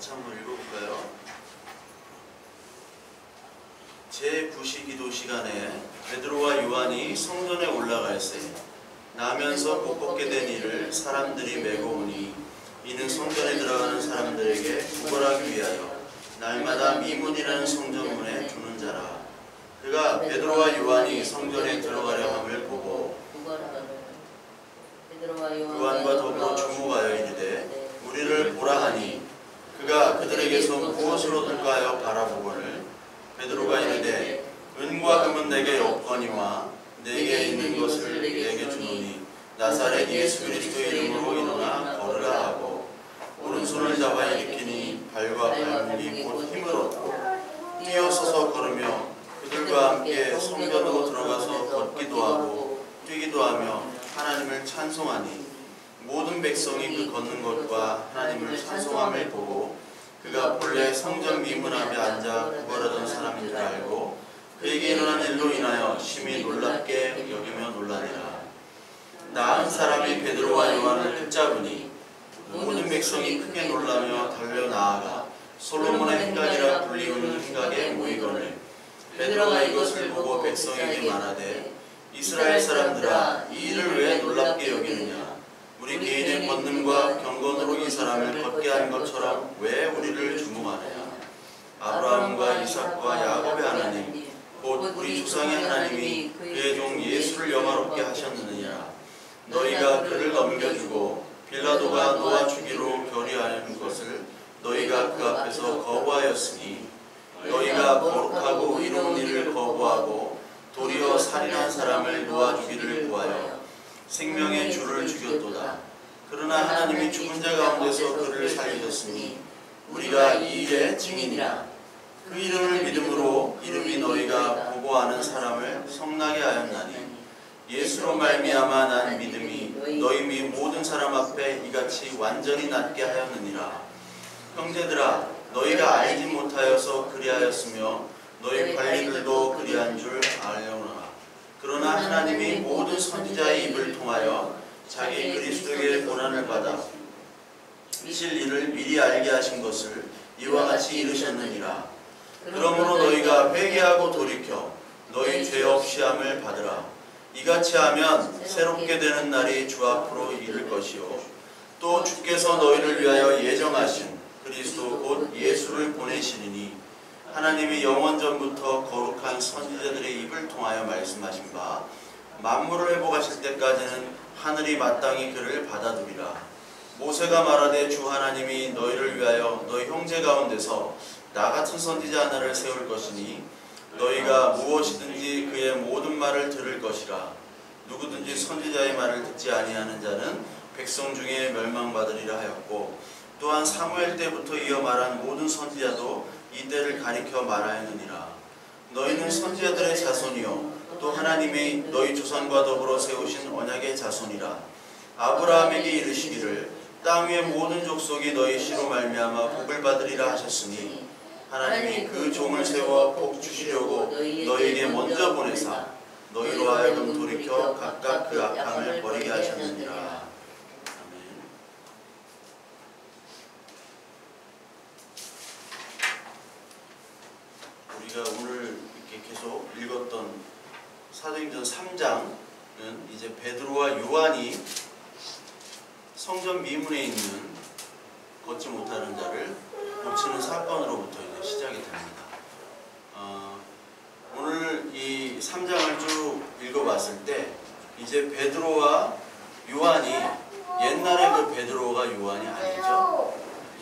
같이 한번 읽어볼까요? 제9시 기도 시간에 베드로와 요한이 성전에 올라갈새 나면서 못 걷게 된 이를 사람들이 메고 오니 이는 성전에 들어가는 사람들에게 구걸하기 위하여 날마다 미문이라는 성전문에 두는 자라. 그가 베드로와 요한이 성전에 들어가려 함을 보고 요한과 더불어 주목하여 이르되 우리를 보라 하니 그가 그들에게서 무엇으로 들까 하여 바라보거늘 베드로가 이르되 은과 금은 내게 없거니와 내게 있는 것을 내게 주노니 나사렛 예수 그리스도의 이름으로 일어나 걸으라 하고 오른손을 잡아 일으키니 발과 발목이 곧 힘을 얻고 뛰어서서 걸으며 그들과 함께 성전으로 들어가서 걷기도 하고 뛰기도 하며 하나님을 찬송하니 모든 백성이 그 걷는 것과 하나님을 찬송함을 보고 그가 본래 성전 미문 앞에 앉아 구걸하던 사람인 줄 알고 그에게 일어난 일로 인하여 심히 놀랍게 여기며 놀라니라. 나은 사람이 베드로와 요한을 붙잡으니 모든 백성이 크게 놀라며 달려 나아가 솔로몬의 행각이라 불리우는 행각에 모이거늘 베드로가 이것을 보고 백성에게 말하되 이스라엘 사람들아 이 일을 왜 놀랍게 여기느냐. 우리 개인의 권능과 경건으로 이 사람을 걷게 한 것처럼 왜 우리를 주목하느냐. 아브라함과 이삭과 야곱의 하나님 곧 우리 조상의 하나님이 그의 종 예수를 영화롭게 하셨느니라. 너희가 그를 넘겨주고 빌라도가 놓아주기로 결의하는 것을 너희가 그 앞에서 거부하였으니 너희가 거룩하고 이로운 일을 거부하고 도리어 살인한 사람을 놓아주기를 구하여 생명의 주를 죽였도다. 그러나 하나님이 죽은 자 가운데서 그를 살리셨으니 우리가 이 일의 증인이라. 그 이름을 믿음으로 이름이 너희가 보고하는 사람을 성나게 하였나니 예수로 말미암아 난 믿음이 너희 및 모든 사람 앞에 이같이 완전히 낫게 하였느니라. 형제들아 너희가 알지 못하여서 그리하였으며 너희 관리들도 그리한 줄 알려오노라. 그러나 하나님이 모든 선지자의 입을 통하여 자기 그리스도의 고난을 받아 이실 일을 미리 알게 하신 것을 이와 같이 이르셨느니라. 그러므로 너희가 회개하고 돌이켜 너희 죄 없이 함을 받으라. 이같이 하면 새롭게 되는 날이 주 앞으로 이를 것이요 또 주께서 너희를 위하여 예정하신 그리스도 곧 예수를 보내시리니 하나님이 영원전부터 거룩한 선지자들의 입을 통하여 말씀하신 바 만물을 회복하실 때까지는 하늘이 마땅히 그를 받아두리라. 모세가 말하되 주 하나님이 너희를 위하여 너희 형제 가운데서 나 같은 선지자 하나를 세울 것이니 너희가 무엇이든지 그의 모든 말을 들을 것이라. 누구든지 선지자의 말을 듣지 아니하는 자는 백성 중에 멸망받으리라 하였고 또한 사무엘 때부터 이어 말한 모든 선지자도 이 때를 가리켜 말하였느니라. 너희는 선지자들의 자손이요 또 하나님이 너희 조상과 더불어 세우신 언약의 자손이라. 아브라함에게 이르시기를 땅 위의 모든 족속이 너희 씨로 말미암아 복을 받으리라 하셨으니 하나님이 그 종을 세워 복 주시려고 너희에게 먼저 보내사 너희로 하여금 돌이켜 각각 그 악함을 버리게 하셨느니라. 아멘. 우리가 오늘 이렇게 계속 읽었던 사도행전 3장은 이제 베드로와 요한이 성전 미문에 있는 걷지 못하는 자를 고치는 사건으로부터 이제 시작이 됩니다. 오늘 이 3장을 쭉 읽어봤을 때 이제 베드로와 요한이 옛날에 그 베드로가 요한이 아니죠.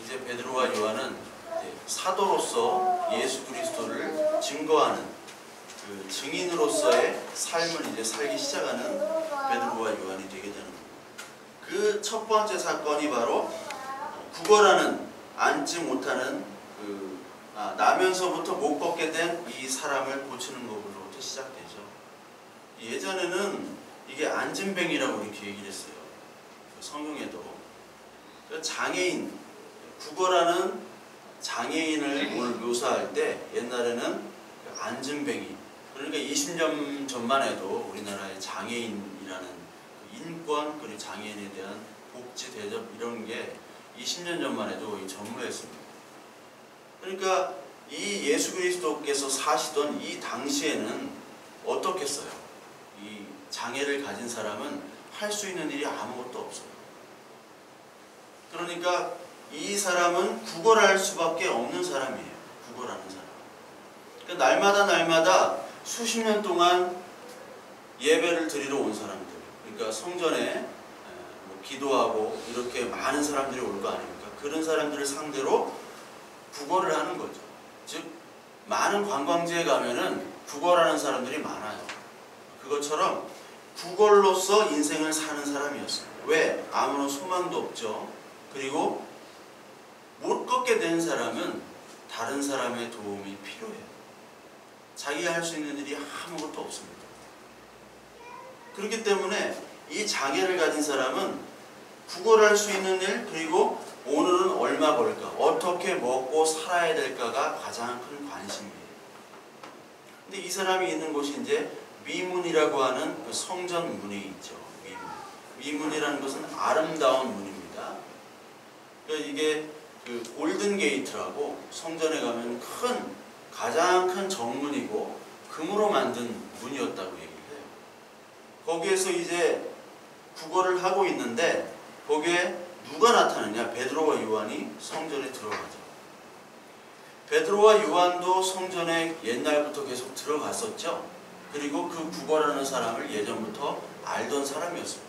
이제 베드로와 요한은 이제 사도로서 예수 그리스도를 증거하는 그 증인으로서의 삶을 이제 살기 시작하는 베드로와 요한이 되게 되는 겁니다. 그 첫 번째 사건이 바로 구걸하는 앉지 못하는 나면서부터 못 걷게 된 이 사람을 고치는 것으로부터 시작되죠. 예전에는 이게 안진뱅이라고 이렇게 얘기를 했어요. 성경에도 장애인, 구걸하는 장애인을 오늘 묘사할 때 옛날에는 안진뱅이, 그러니까 20년 전만 해도 우리나라의 장애인이라는 인권 그리고 장애인에 대한 복지 대접 이런 게 20년 전만 해도 전무했습니다. 그러니까 이 예수 그리스도께서 사시던 이 당시에는 어떻겠어요? 이 장애를 가진 사람은 할 수 있는 일이 아무것도 없어요. 그러니까 이 사람은 구걸할 수밖에 없는 사람이에요. 구걸하는 사람. 그러니까 날마다 수십 년 동안 예배를 드리러 온 사람들, 그러니까 성전에 기도하고 이렇게 많은 사람들이 올 거 아닙니까? 그런 사람들을 상대로 구걸을 하는 거죠. 즉 많은 관광지에 가면은 구걸하는 사람들이 많아요. 그것처럼 구걸로서 인생을 사는 사람이었어요. 왜? 아무런 소망도 없죠. 그리고 못 걷게 된 사람은 다른 사람의 도움이 필요해요. 자기가 할 수 있는 일이 아무것도 없습니다. 그렇기 때문에 이 장애를 가진 사람은 구걸할 수 있는 일, 그리고 오늘은 얼마 벌까, 어떻게 먹고 살아야 될까가 가장 큰 관심이에요. 근데 이 사람이 있는 곳이 이제 미문이라고 하는 그 성전 문이 있죠. 미문이라는 것은 아름다운 문입니다. 그러니까 이게 그 골든 게이트라고 성전에 가면 가장 큰 정문이고 금으로 만든 문이었다고 얘기를 해요. 거기에서 이제 구걸을 하고 있는데 거기에 누가 나타나냐? 베드로와 요한이 성전에 들어가죠. 베드로와 요한도 성전에 옛날부터 계속 들어갔었죠. 그리고 그 구걸하는 사람을 예전부터 알던 사람이었어요.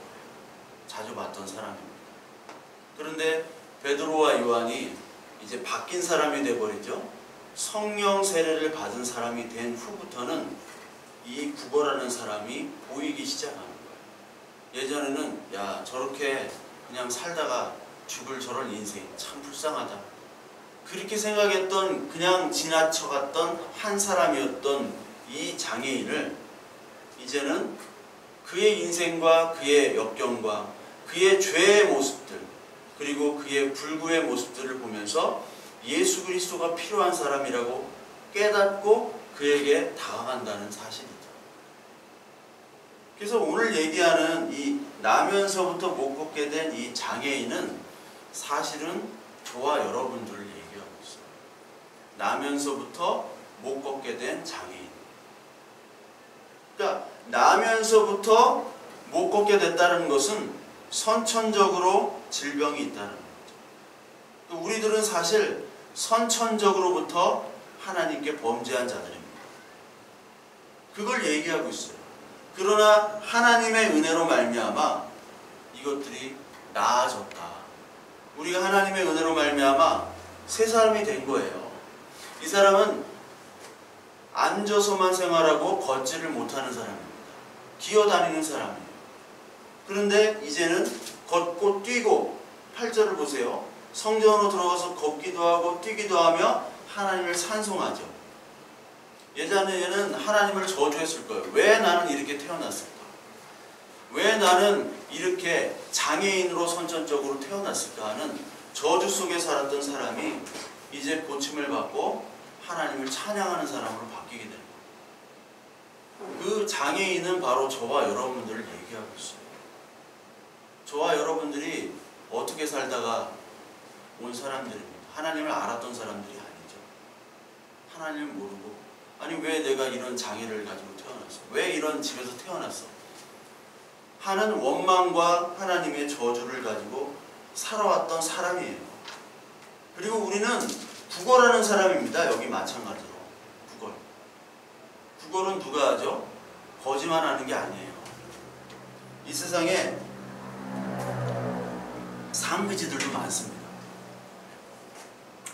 자주 봤던 사람입니다. 그런데 베드로와 요한이 이제 바뀐 사람이 돼버리죠. 성령 세례를 받은 사람이 된 후부터는 이 구걸하는 사람이 보이기 시작하는 거예요. 예전에는 야, 저렇게 그냥 살다가 죽을 저럴 인생 참 불쌍하다, 그렇게 생각했던, 그냥 지나쳐갔던 한 사람이었던 이 장애인을 이제는 그의 인생과 그의 역경과 그의 죄의 모습들, 그리고 그의 불구의 모습들을 보면서 예수 그리스도가 필요한 사람이라고 깨닫고 그에게 다가간다는 사실이죠. 그래서 오늘 얘기하는 이 나면서부터 못 걷게 된 이 장애인은 사실은 저와 여러분들을 얘기하고 있어요. 나면서부터 못 걷게 된 장애인. 그러니까 나면서부터 못 걷게 됐다는 것은 선천적으로 질병이 있다는 거죠. 우리들은 사실 선천적으로부터 하나님께 범죄한 자들입니다. 그걸 얘기하고 있어요. 그러나 하나님의 은혜로 말미암아 이것들이 나아졌다. 우리가 하나님의 은혜로 말미암아 새 사람이 된 거예요. 이 사람은 앉아서만 생활하고 걷지를 못하는 사람입니다. 기어다니는 사람이에요. 그런데 이제는 걷고 뛰고, 8절을 보세요. 성전으로 들어가서 걷기도 하고 뛰기도 하며 하나님을 찬송하죠. 예전에는 하나님을 저주했을 거예요. 왜 나는 이렇게 태어났을까? 왜 나는 이렇게 장애인으로 선천적으로 태어났을까 하는 저주 속에 살았던 사람이 이제 고침을 받고 하나님을 찬양하는 사람으로 바뀌게 되는 거예요. 그 장애인은 바로 저와 여러분들을 얘기하고 있어요. 저와 여러분들이 어떻게 살다가 온 사람들입니다. 하나님을 알았던 사람들이 아니죠. 하나님을 모르고, 아니 왜 내가 이런 장애를 가지고 태어났어? 왜 이런 집에서 태어났어? 하는 원망과 하나님의 저주를 가지고 살아왔던 사람이에요. 그리고 우리는 구걸하는 사람입니다. 여기 마찬가지로 구걸. 구걸은 누가 하죠? 거지만 하는 게 아니에요. 이 세상에 상비지들도 많습니다.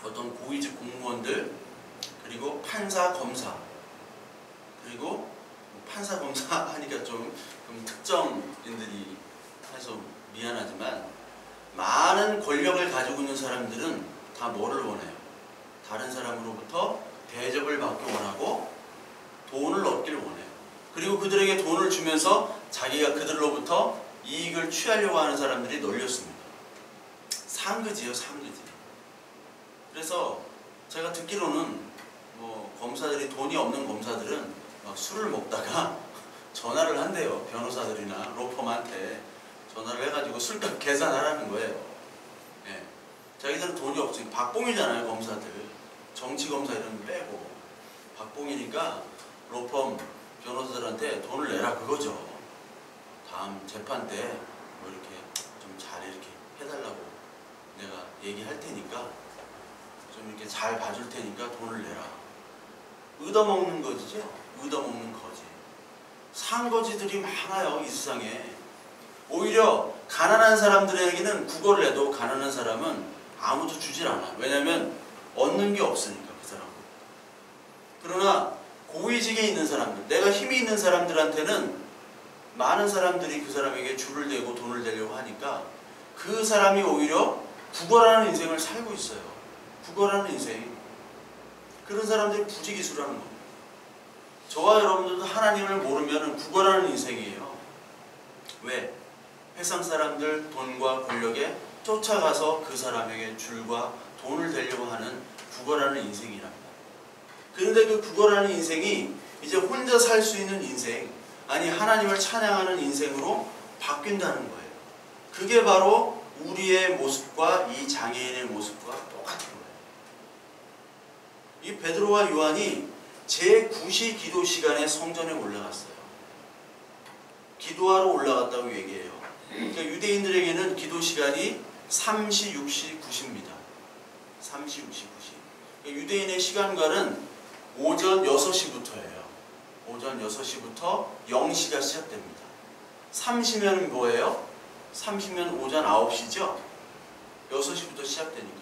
어떤 고위직 공무원들, 그리고 판사, 검사, 그리고 판사, 검사 하니까 좀 특정인들이 해서 미안하지만 많은 권력을 가지고 있는 사람들은 다 뭐를 원해요? 다른 사람으로부터 대접을 받기 원하고 돈을 얻기를 원해요. 그리고 그들에게 돈을 주면서 자기가 그들로부터 이익을 취하려고 하는 사람들이 널렸습니다. 상그지요, 상그지. 그래서 제가 듣기로는 검사들이, 돈이 없는 검사들은 막 술을 먹다가 전화를 한대요. 변호사들이나 로펌한테 전화를 해가지고 술값 계산하라는 거예요. 예. 자기들은 돈이 없으니까, 박봉이잖아요, 검사들. 정치검사 이런 거 빼고 박봉이니까 로펌 변호사들한테 돈을 내라 그거죠. 다음 재판 때 뭐 이렇게 좀 잘 이렇게 해달라고 내가 얘기할 테니까 좀 이렇게 잘 봐줄 테니까 돈을 내라. 얻어먹는 거지죠. 얻어먹는 거지. 상거지들이 많아요 이 세상에. 오히려 가난한 사람들에게는 국어를 해도 가난한 사람은 아무도 주질 않아. 왜냐면 얻는 게 없으니까 그 사람은. 그러나 고위직에 있는 사람들, 내가 힘이 있는 사람들한테는 많은 사람들이 그 사람에게 줄을 대고 돈을 대려고 하니까 그 사람이 오히려 국어라는 인생을 살고 있어요. 국어라는 인생. 그런 사람들이 부지기수라는 겁니다. 저와 여러분들도 하나님을 모르면 국어라는 인생이에요. 왜? 세상 사람들 돈과 권력에 쫓아가서 그 사람에게 줄과 돈을 대려고 하는 국어라는 인생이랍니다. 그런데 그 국어라는 인생이 이제 혼자 살 수 있는 인생, 아니 하나님을 찬양하는 인생으로 바뀐다는 거예요. 그게 바로 우리의 모습과 이 장애인의 모습과 똑같은 거예요. 이 베드로와 요한이 제9시 기도 시간에 성전에 올라갔어요. 기도하러 올라갔다고 얘기해요. 그러니까 유대인들에게는 기도 시간이 3시, 6시, 9시입니다. 3시, 6시, 9시. 그러니까 유대인의 시간과는 오전 6시부터예요. 오전 6시부터 0시가 시작됩니다. 3시면 뭐예요? 3시면 오전 9시죠? 6시부터 시작되니까.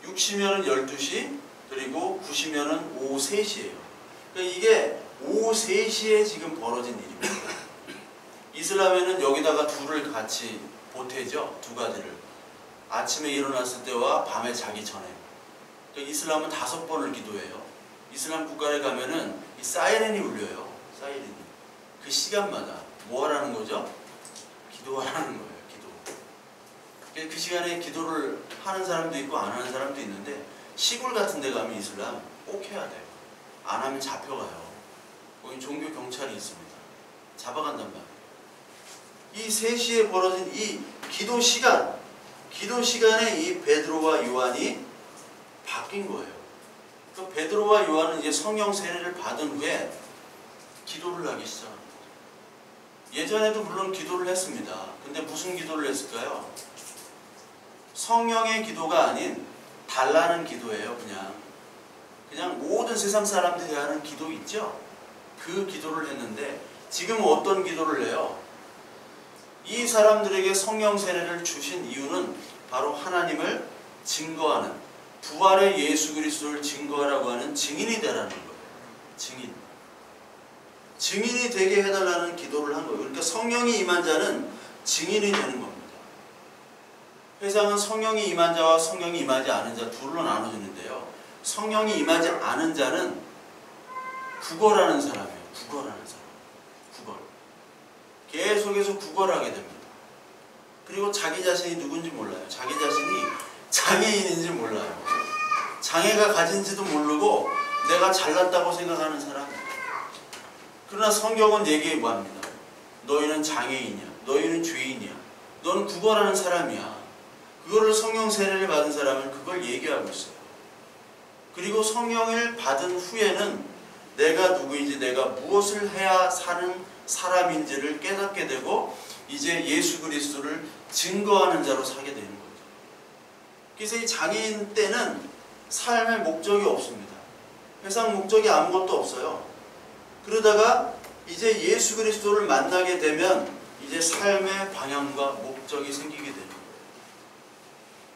6시면 12시, 그리고 9시면 오후 3시예요. 그러니까 이게 오후 3시에 지금 벌어진 일입니다. 이슬람에는 여기다가 둘을 같이 보태죠. 두 가지를. 아침에 일어났을 때와 밤에 자기 전에. 그러니까 이슬람은 5번을 기도해요. 이슬람 국가에 가면은 이 사이렌이 울려요. 사이렌이. 그 시간마다 뭐 하라는 거죠? 기도하라는 거예요. 기도. 그 시간에 기도를 하는 사람도 있고 안 하는 사람도 있는데 시골 같은 데 가면 이슬람 꼭 해야 돼요. 안 하면 잡혀가요. 거기 종교 경찰이 있습니다. 잡아간단 말이에요. 이 3시에 벌어진 이 기도 시간에 이 베드로와 요한이 바뀐 거예요. 그 베드로와 요한은 이제 성령 세례를 받은 후에 기도를 하기 시작합니다. 예전에도 물론 기도를 했습니다. 근데 무슨 기도를 했을까요? 성령의 기도가 아닌 달라는 기도예요. 그냥 모든 세상 사람들이 하는 기도 있죠? 그 기도를 했는데 지금 어떤 기도를 해요? 이 사람들에게 성령 세례를 주신 이유는 바로 하나님을 증거하는, 부활의 예수 그리스도를 증거하라고 하는 증인이 되라는 거예요. 증인이 되게 해달라는 기도를 한 거예요. 그러니까 성령이 임한 자는 증인이 되는 겁니다. 회상은 성령이 임한 자와 성령이 임하지 않은 자 둘로 나눠지는데요. 성령이 임하지 않은 자는 구걸하는 사람이에요. 구걸하는 사람. 구걸. 계속해서 구걸하게 됩니다. 그리고 자기 자신이 누군지 몰라요. 자기 자신이 장애인인지 몰라요. 장애가 가진지도 모르고 내가 잘났다고 생각하는 사람이에요. 그러나 성경은 얘기해 뭐합니다. 너희는 장애인이야. 너희는 죄인이야. 너는 구걸하는 사람이야. 그거를 성령 세례를 받은 사람은 그걸 얘기하고 있어요. 그리고 성령을 받은 후에는 내가 누구인지, 내가 무엇을 해야 사는 사람인지를 깨닫게 되고 이제 예수 그리스도를 증거하는 자로 사게 되는 거죠. 그래서 이 장애인 때는 삶의 목적이 없습니다. 세상 목적이 아무것도 없어요. 그러다가 이제 예수 그리스도를 만나게 되면 이제 삶의 방향과 목적이 생기게 되는 거예요.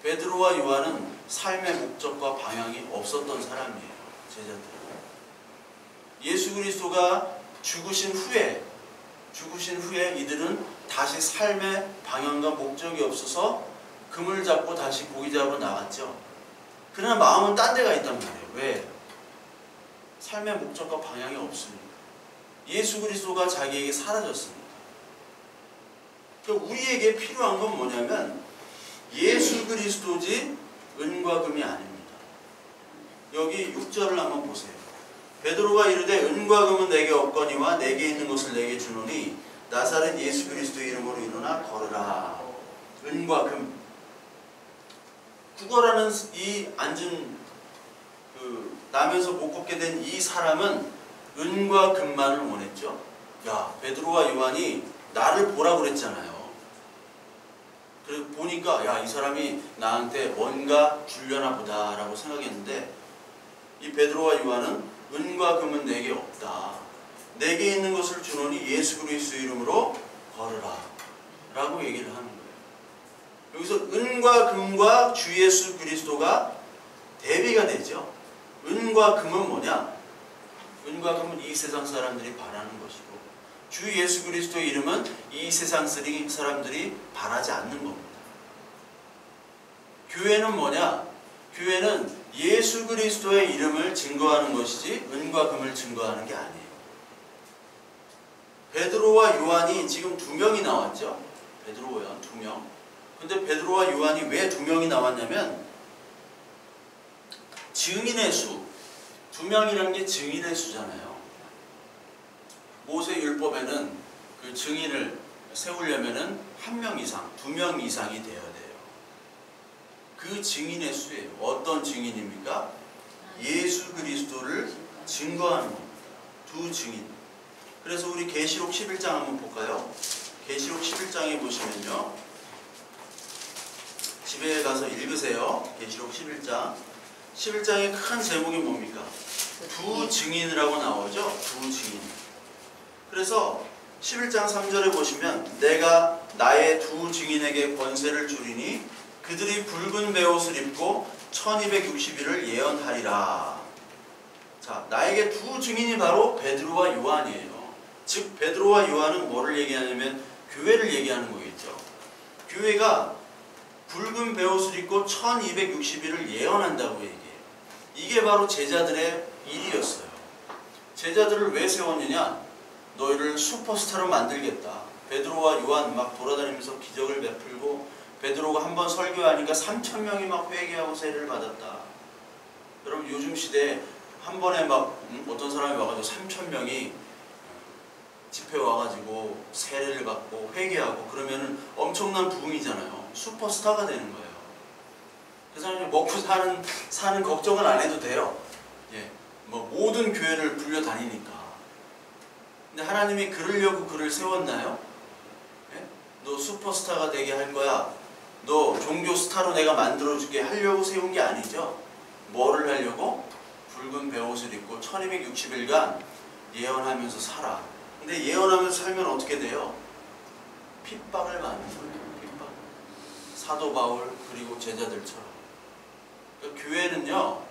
베드로와 요한은 삶의 목적과 방향이 없었던 사람이에요. 제자들은. 예수 그리스도가 죽으신 후에 이들은 다시 삶의 방향과 목적이 없어서 금을 잡고 다시 고기 잡으러 나갔죠. 그러나 마음은 딴 데가 있단 말이에요. 왜? 삶의 목적과 방향이 없으니까. 예수 그리스도가 자기에게 사라졌습니다. 그러니까 우리에게 필요한 건 뭐냐면 예수 그리스도지 은과 금이 아닙니다. 여기 6절을 한번 보세요. 베드로가 이르되 은과 금은 내게 없거니와 내게 있는 것을 내게 주노니 나사렛 예수 그리스도의 이름으로 일어나 걸으라. 은과 금. 구걸하는 이 앉은 나면서 못 걷게 된 이 사람은 은과 금만을 원했죠. 야, 베드로와 요한이 나를 보라고 그랬잖아요. 그래서 보니까 야, 이 사람이 나한테 뭔가 주려나 보다라고 생각했는데, 이 베드로와 요한은 은과 금은 내게 없다. 내게 있는 것을 주노니 예수 그리스도의 이름으로 걸으라 라고 얘기를 하는 거예요. 여기서 은과 금과 주 예수 그리스도가 대비가 되죠. 은과 금은 뭐냐? 은과 금은 이 세상 사람들이 바라는 것이고, 주 예수 그리스도의 이름은 이 세상 사람들이 바라지 않는 겁니다. 교회는 뭐냐? 교회는 예수 그리스도의 이름을 증거하는 것이지 은과 금을 증거하는 게 아니에요. 베드로와 요한이 지금 2명이 나왔죠. 베드로와 요한 2명. 근데 베드로와 요한이 왜 2명이 나왔냐면, 증인의 수, 2명이라는 게 증인의 수잖아요. 모세율법에는 그 증인을 세우려면은 1명 이상, 2명 이상이 되어야 돼요. 그 증인의 수예요. 어떤 증인입니까? 예수 그리스도를 증거하는 겁니다. 2 증인. 그래서 우리 계시록 11장 한번 볼까요? 계시록 11장에 보시면요, 집에 가서 읽으세요. 계시록 11장. 11장의 큰 제목이 뭡니까? 2 증인이라고 나오죠? 2 증인. 그래서 11장 3절에 보시면, 내가 나의 2 증인에게 권세를 주리니 그들이 붉은 베옷을 입고 1260일을 예언하리라. 자, 나에게 2 증인이 바로 베드로와 요한이에요. 즉 베드로와 요한은 뭐를 얘기하냐면 교회를 얘기하는 거겠죠. 교회가 붉은 베옷을 입고 1260일을 예언한다고 얘기해요. 이게 바로 제자들의 일이었어요. 제자들을 왜 세웠느냐? 너희를 슈퍼스타로 만들겠다. 베드로와 요한 막 돌아다니면서 기적을 베풀고, 베드로가 한번 설교하니까 3,000명이 막 회개하고 세례를 받았다. 여러분 요즘 시대에 한 번에 막 어떤 사람이 와가지고 3,000명이 집회 와가지고 세례를 받고 회개하고 그러면은 엄청난 부흥이잖아요. 슈퍼스타가 되는 거예요. 그 사람이 먹고 사는 걱정은 안 해도 돼요. 예, 뭐 모든 교회를 불려 다니니까. 근데 하나님이 그러려고 그를 세웠나요? 예? 너 슈퍼스타가 되게 할 거야. 너 종교 스타로 내가 만들어줄게 하려고 세운 게 아니죠. 뭐를 하려고? 붉은 베옷을 입고 1260일간 예언하면서 살아. 근데 예언하면서 살면 어떻게 돼요? 핍박을 받는 거예요. 핍박. 사도 바울 그리고 제자들처럼. 그러니까 교회는요,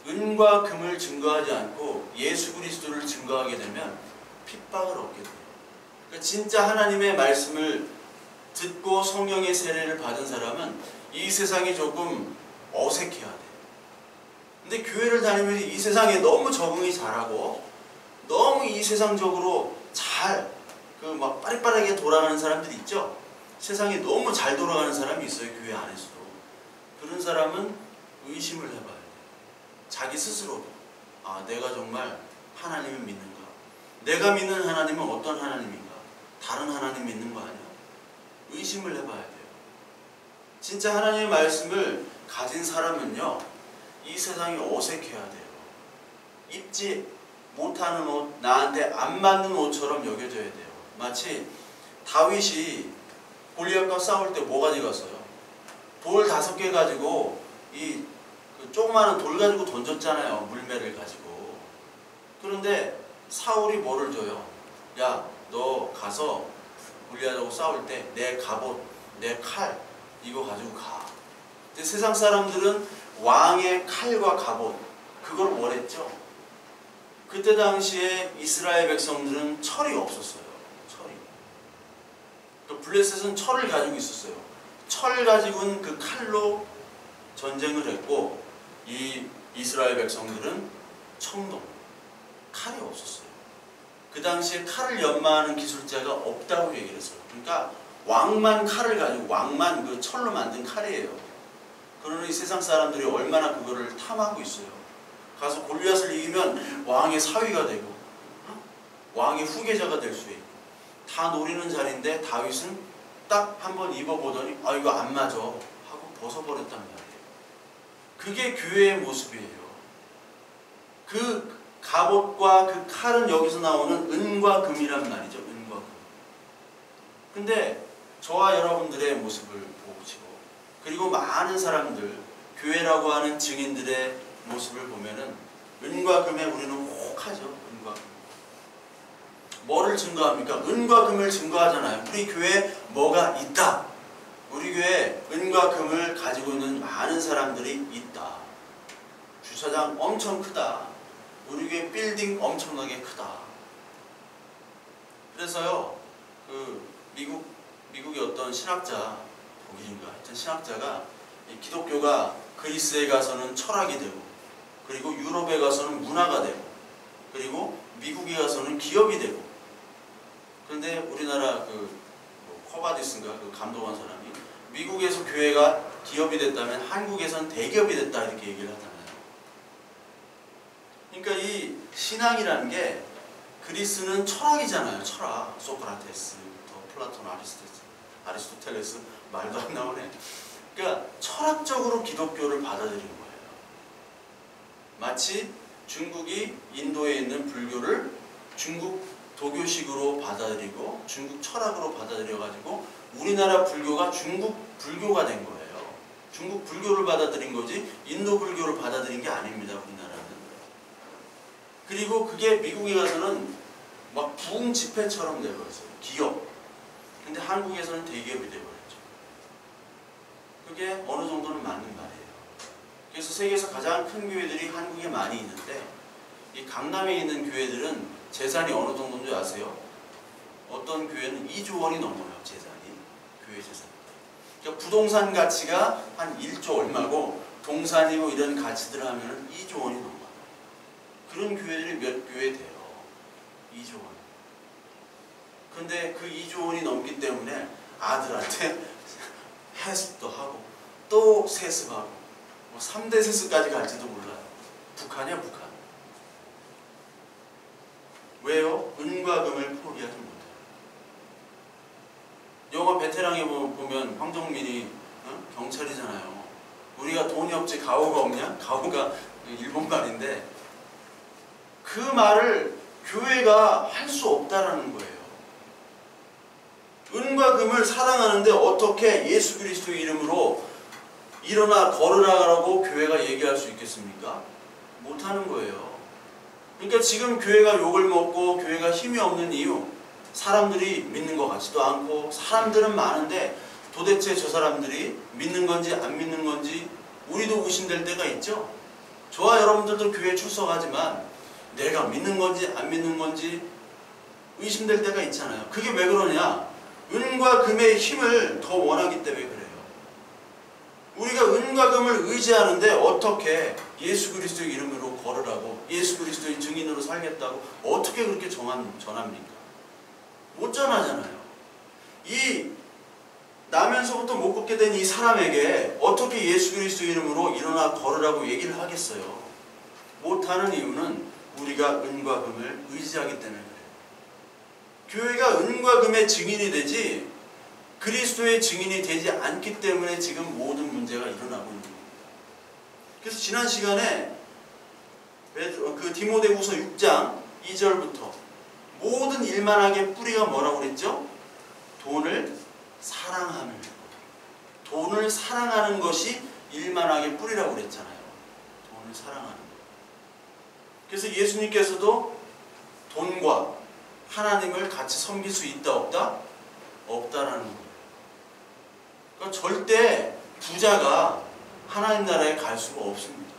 은과 금을 증거하지 않고 예수 그리스도를 증거하게 되면 핍박을 얻게 돼요. 그러니까 진짜 하나님의 말씀을 듣고 성령의 세례를 받은 사람은 이 세상이 조금 어색해야 돼요. 근데 교회를 다니면서 이 세상에 너무 적응이 잘하고 너무 이 세상적으로 잘 막 빠릿빠르게 돌아가는 사람들이 있죠. 세상에 너무 잘 돌아가는 사람이 있어요. 교회 안에서도. 그런 사람은 의심을 해봐야 돼요. 자기 스스로도. 아, 내가 정말 하나님을 믿는가? 내가 믿는 하나님은 어떤 하나님인가? 다른 하나님 믿는 거 아니야? 의심을 해봐야 돼요. 진짜 하나님의 말씀을 가진 사람은요, 이 세상이 어색해야 돼요. 입지 못하는 옷, 나한테 안 맞는 옷처럼 여겨져야 돼요. 마치 다윗이 골리앗과 싸울 때 뭐 가져갔어요? 돌 5개 가지고 그 조그마한 돌 가지고 던졌잖아요. 물매를 가지고. 그런데 사울이 뭐를 줘요? 야, 너 가서 골리앗하고 싸울 때 내 갑옷, 내 칼 이거 가지고 가. 근데 세상 사람들은 왕의 칼과 갑옷 그걸 원했죠. 그때 당시에 이스라엘 백성들은 철이 없었어요. 철이. 그 블레셋은 철을 가지고 있었어요. 철 가지고는 그 칼로 전쟁을 했고, 이 이스라엘 백성들은 청동, 칼이 없었어요. 그 당시에 칼을 연마하는 기술자가 없다고 얘기를 했어요. 그러니까 왕만 칼을 가지고, 왕만 그 철로 만든 칼이에요. 그러니 세상 사람들이 얼마나 그거를 탐하고 있어요. 가서 골리앗을 이기면 왕의 사위가 되고, 왕의 후계자가 될 수 있고, 다 노리는 자리인데 다윗은 딱 한번 입어보더니 아, 이거 안 맞아 하고 벗어버렸단 말이에요. 그게 교회의 모습이에요. 그 갑옷과 그 칼은 여기서 나오는 은과 금이란 말이죠. 은과 금. 근데 저와 여러분들의 모습을 보시고 그리고 많은 사람들, 교회라고 하는 증인들의 모습을 보면은 은과 금에 우리는 혹하죠. 은과 금. 뭐를 증거합니까? 은과 금을 증거하잖아요. 우리 교회에 뭐가 있다. 우리 교회에 은과 금을 가지고 있는 많은 사람들이 있다. 주차장 엄청 크다. 우리 교회 빌딩 엄청나게 크다. 그래서요, 미국의 어떤 신학자, 독일인가 하여튼 신학자가 기독교가 그리스에 가서는 철학이 되고, 그리고 유럽에 가서는 문화가 되고, 그리고 미국에 가서는 기업이 되고. 그런데 우리나라 코바디스인가 그 감독한 사람이 미국에서 교회가 기업이 됐다면 한국에선 대기업이 됐다 이렇게 얘기를 하잖아요. 그러니까 이 신앙이라는 게 그리스는 철학이잖아요. 철학. 소크라테스부터 플라톤, 아리스토텔레스 말도 안 나오네. 그러니까 철학적으로 기독교를 받아들인 거예요. 마치 중국이 인도에 있는 불교를 중국 도교식으로 받아들이고 중국 철학으로 받아들여가지고 우리나라 불교가 중국 불교가 된 거예요. 중국 불교를 받아들인 거지 인도 불교를 받아들인 게 아닙니다. 우리나라는. 그리고 그게 미국에 가서는 막 부흥 집회처럼 돼버렸어요. 기업. 근데 한국에서는 대기업이 돼버렸죠. 그게 어느 정도는 맞는 말이에요. 그래서 세계에서 가장 큰 교회들이 한국에 많이 있는데 이 강남에 있는 교회들은 재산이 어느 정도인지 아세요? 어떤 교회는 2조 원이 넘어요. 재산이. 교회 재산. 그러니까 부동산 가치가 한 1조 얼마고 동산이고 이런 가치들 하면 2조 원이 넘어요. 그런 교회들이 몇 교회 돼요. 2조 원. 근데 그 2조 원이 넘기 때문에 아들한테 해습도 하고 또 세습하고 뭐 3대 세습까지 갈지도 몰라요. 북한이야 북한. 왜요? 은과 금을 포기하지 못해요. 영화 베테랑에 보면 황정민이 경찰이잖아요. 우리가 돈이 없지 가오가 없냐? 가오가 일본 말인데 그 말을 교회가 할 수 없다라는 거예요. 은과 금을 사랑하는데 어떻게 예수 그리스도의 이름으로 일어나 걸으라고 교회가 얘기할 수 있겠습니까? 못하는 거예요. 그러니까 지금 교회가 욕을 먹고 교회가 힘이 없는 이유, 사람들이 믿는 것 같지도 않고 사람들은 많은데 도대체 저 사람들이 믿는 건지 안 믿는 건지 우리도 의심될 때가 있죠. 저와 여러분들도 교회에 출석하지만 내가 믿는 건지 안 믿는 건지 의심될 때가 있잖아요. 그게 왜 그러냐? 은과 금의 힘을 더 원하기 때문에 그래요. 우리가 은과 금을 의지하는데 어떻게 예수 그리스도의 이름으로 걸으라고 예수 그리스도의 증인으로 살겠다고 어떻게 그렇게 전합니까? 못 전하잖아요. 이 나면서부터 못 걷게 된 이 사람에게 어떻게 예수 그리스도의 이름으로 일어나 걸으라고 얘기를 하겠어요? 못하는 이유는 우리가 은과 금을 의지하기 때문에 그래요. 교회가 은과 금의 증인이 되지 그리스도의 증인이 되지 않기 때문에 지금 모든 문제가 일어나고 있는 거예요. 그래서 지난 시간에 그 디모데후서 6장 2절부터 모든 일만하게 뿌리가 뭐라고 그랬죠? 돈을 사랑하는 것. 돈을 사랑하는 것이 일만하게 뿌리라고 그랬잖아요. 돈을 사랑하는 것. 그래서 예수님께서도 돈과 하나님을 같이 섬길 수 있다 없다? 없다라는 거예요. 그러니까 절대 부자가 하나님 나라에 갈 수가 없습니다.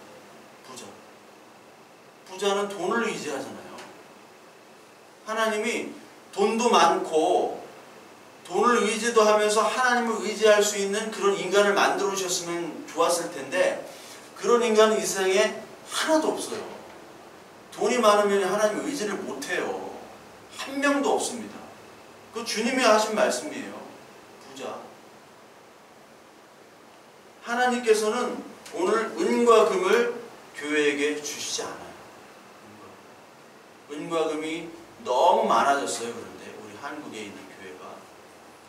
부자는 돈을 의지하잖아요. 하나님이 돈도 많고 돈을 의지도 하면서 하나님을 의지할 수 있는 그런 인간을 만들어 주셨으면 좋았을 텐데 그런 인간은 이 세상에 하나도 없어요. 돈이 많으면 하나님 의지를 못해요. 한 명도 없습니다. 그 주님이 하신 말씀이에요. 부자. 하나님께서는 오늘 은과 금을 교회에게 주시지 않아요. 은과 금이 너무 많아졌어요. 그런데 우리 한국에 있는 교회가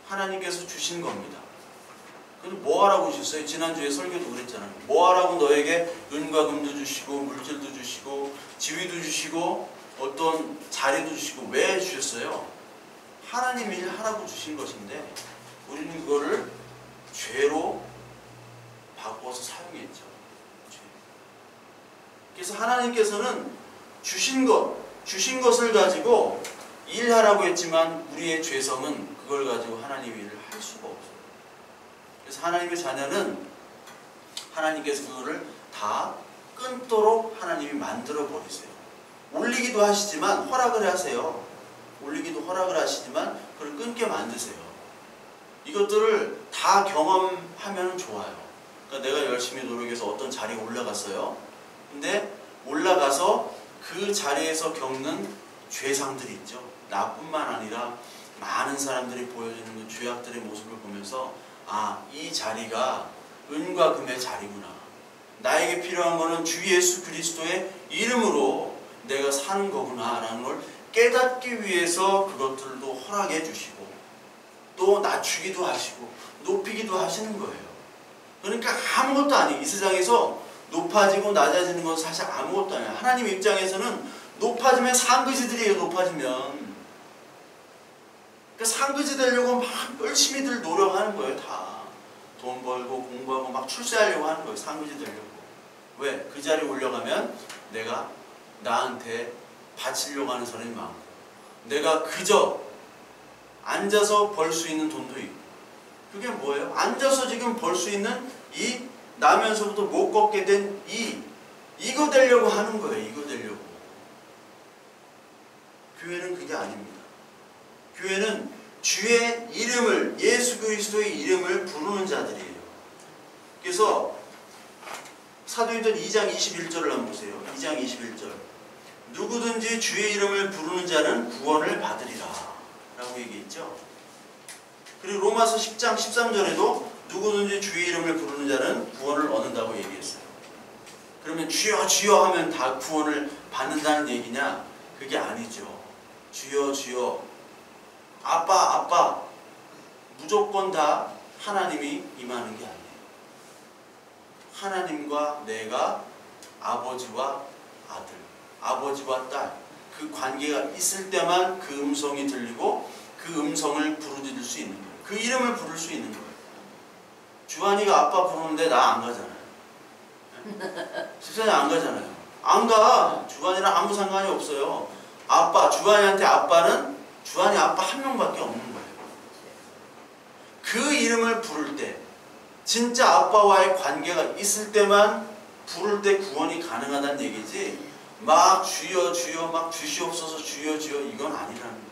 하나님께서 주신 겁니다. 근데 뭐 하라고 주셨어요? 지난주에 설교도 그랬잖아요. 뭐 하라고 너에게 은과 금도 주시고 물질도 주시고 지위도 주시고 어떤 자리도 주시고 왜 주셨어요? 하나님 일 하라고 주신 것인데 우리는 그거를 죄로 바꿔서 사용했죠. 그래서 하나님께서는 주신 것을 가지고 일하라고 했지만 우리의 죄성은 그걸 가지고 하나님 일을 할 수가 없어요. 그래서 하나님의 자녀는 하나님께서 그거를 다 끊도록 하나님이 만들어 버리세요. 올리기도 하시지만 허락을 하세요. 올리기도 허락을 하시지만 그걸 끊게 만드세요. 이것들을 다 경험하면 좋아요. 그러니까 내가 열심히 노력해서 어떤 자리에 올라갔어요. 근데 올라가서 그 자리에서 겪는 죄상들이 있죠. 나뿐만 아니라 많은 사람들이 보여주는 그 죄악들의 모습을 보면서 아, 이 자리가 은과 금의 자리구나. 나에게 필요한 것은 주 예수 그리스도의 이름으로 내가 사는 거구나 라는 걸 깨닫기 위해서 그것들도 허락해 주시고 또 낮추기도 하시고 높이기도 하시는 거예요. 그러니까 아무것도 아니에요. 이 세상에서 높아지고 낮아지는 건 사실 아무것도 아니에요. 하나님 입장에서는 높아지면 상그지들이에요. 높아지면. 그러니까 상그지 되려고 막 열심히들 노력하는 거예요. 다. 돈 벌고 공부하고 막 출세하려고 하는 거예요. 상그지 되려고. 왜? 그 자리에 올려가면 내가 나한테 바치려고 하는 사람이 많고 내가 그저 앉아서 벌 수 있는 돈도 있고 그게 뭐예요? 앉아서 지금 벌 수 있는 이 나면서부터 못 걷게 된 이거 되려고 하는 거예요. 이거 되려고. 교회는 그게 아닙니다. 교회는 주의 이름을 예수 그리스도의 이름을 부르는 자들이에요. 그래서 사도행전 2장 21절을 한번 보세요. 2장 21절 누구든지 주의 이름을 부르는 자는 구원을 받으리라 라고 얘기했죠. 그리고 로마서 10장 13절에도 누구든지 주의 이름을 부르는 자는 구원을 얻는다고 얘기했어요. 그러면 주여 주여 하면 다 구원을 받는다는 얘기냐? 그게 아니죠. 주여 주여 아빠 아빠 무조건 다 하나님이 임하는 게 아니에요. 하나님과 내가 아버지와 아들, 아버지와 딸 그 관계가 있을 때만 그 음성이 들리고 그 음성을 부르짖을 수 있는 거예요. 그 이름을 부를 수 있는 거예요. 주한이가 아빠 부르는데 나 안 가잖아요. 집사님 안 가잖아요. 안 가. 주한이랑 아무 상관이 없어요. 아빠, 주한이한테 아빠는 주한이 아빠 한 명밖에 없는 거예요. 그 이름을 부를 때 진짜 아빠와의 관계가 있을 때만 부를 때 구원이 가능하다는 얘기지 막 주여 주여 막 주시옵소서 주여 주여 이건 아니라는 거예요.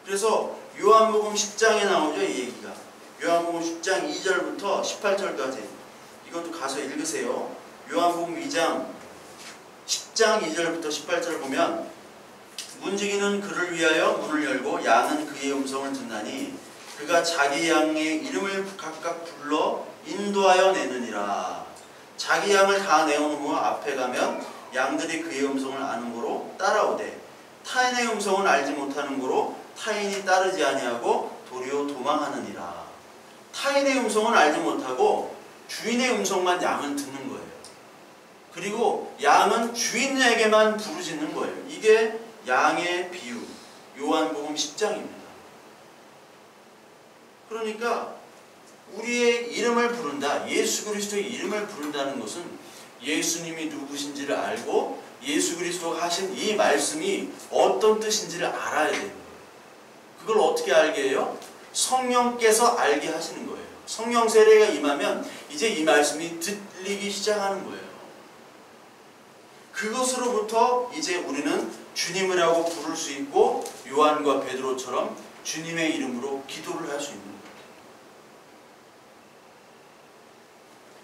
그래서 요한복음 10장에 나오죠. 이 얘기가. 요한복음 10장 2절부터 18절까지 이것도 가서 읽으세요. 요한복음 2장 10장 2절부터 18절 보면 문지기는 그를 위하여 문을 열고 양은 그의 음성을 듣나니 그가 자기 양의 이름을 각각 불러 인도하여 내느니라. 자기 양을 다 내온 후 앞에 가면 양들이 그의 음성을 아는 고로 따라오되 타인의 음성은 알지 못하는 고로 타인이 따르지 아니하고 도리어 도망하느니라. 타인의 음성은 알지 못하고 주인의 음성만 양은 듣는 거예요. 그리고 양은 주인에게만 부르짖는 거예요. 이게 양의 비유 요한복음 10장입니다. 그러니까 우리의 이름을 부른다, 예수 그리스도의 이름을 부른다는 것은 예수님이 누구신지를 알고 예수 그리스도가 하신 이 말씀이 어떤 뜻인지를 알아야 돼요. 그걸 어떻게 알게 해요? 성령께서 알게 하시는 거예요. 성령 세례가 임하면 이제 이 말씀이 들리기 시작하는 거예요. 그것으로부터 이제 우리는 주님이라고 부를 수 있고 요한과 베드로처럼 주님의 이름으로 기도를 할 수 있는 거예요.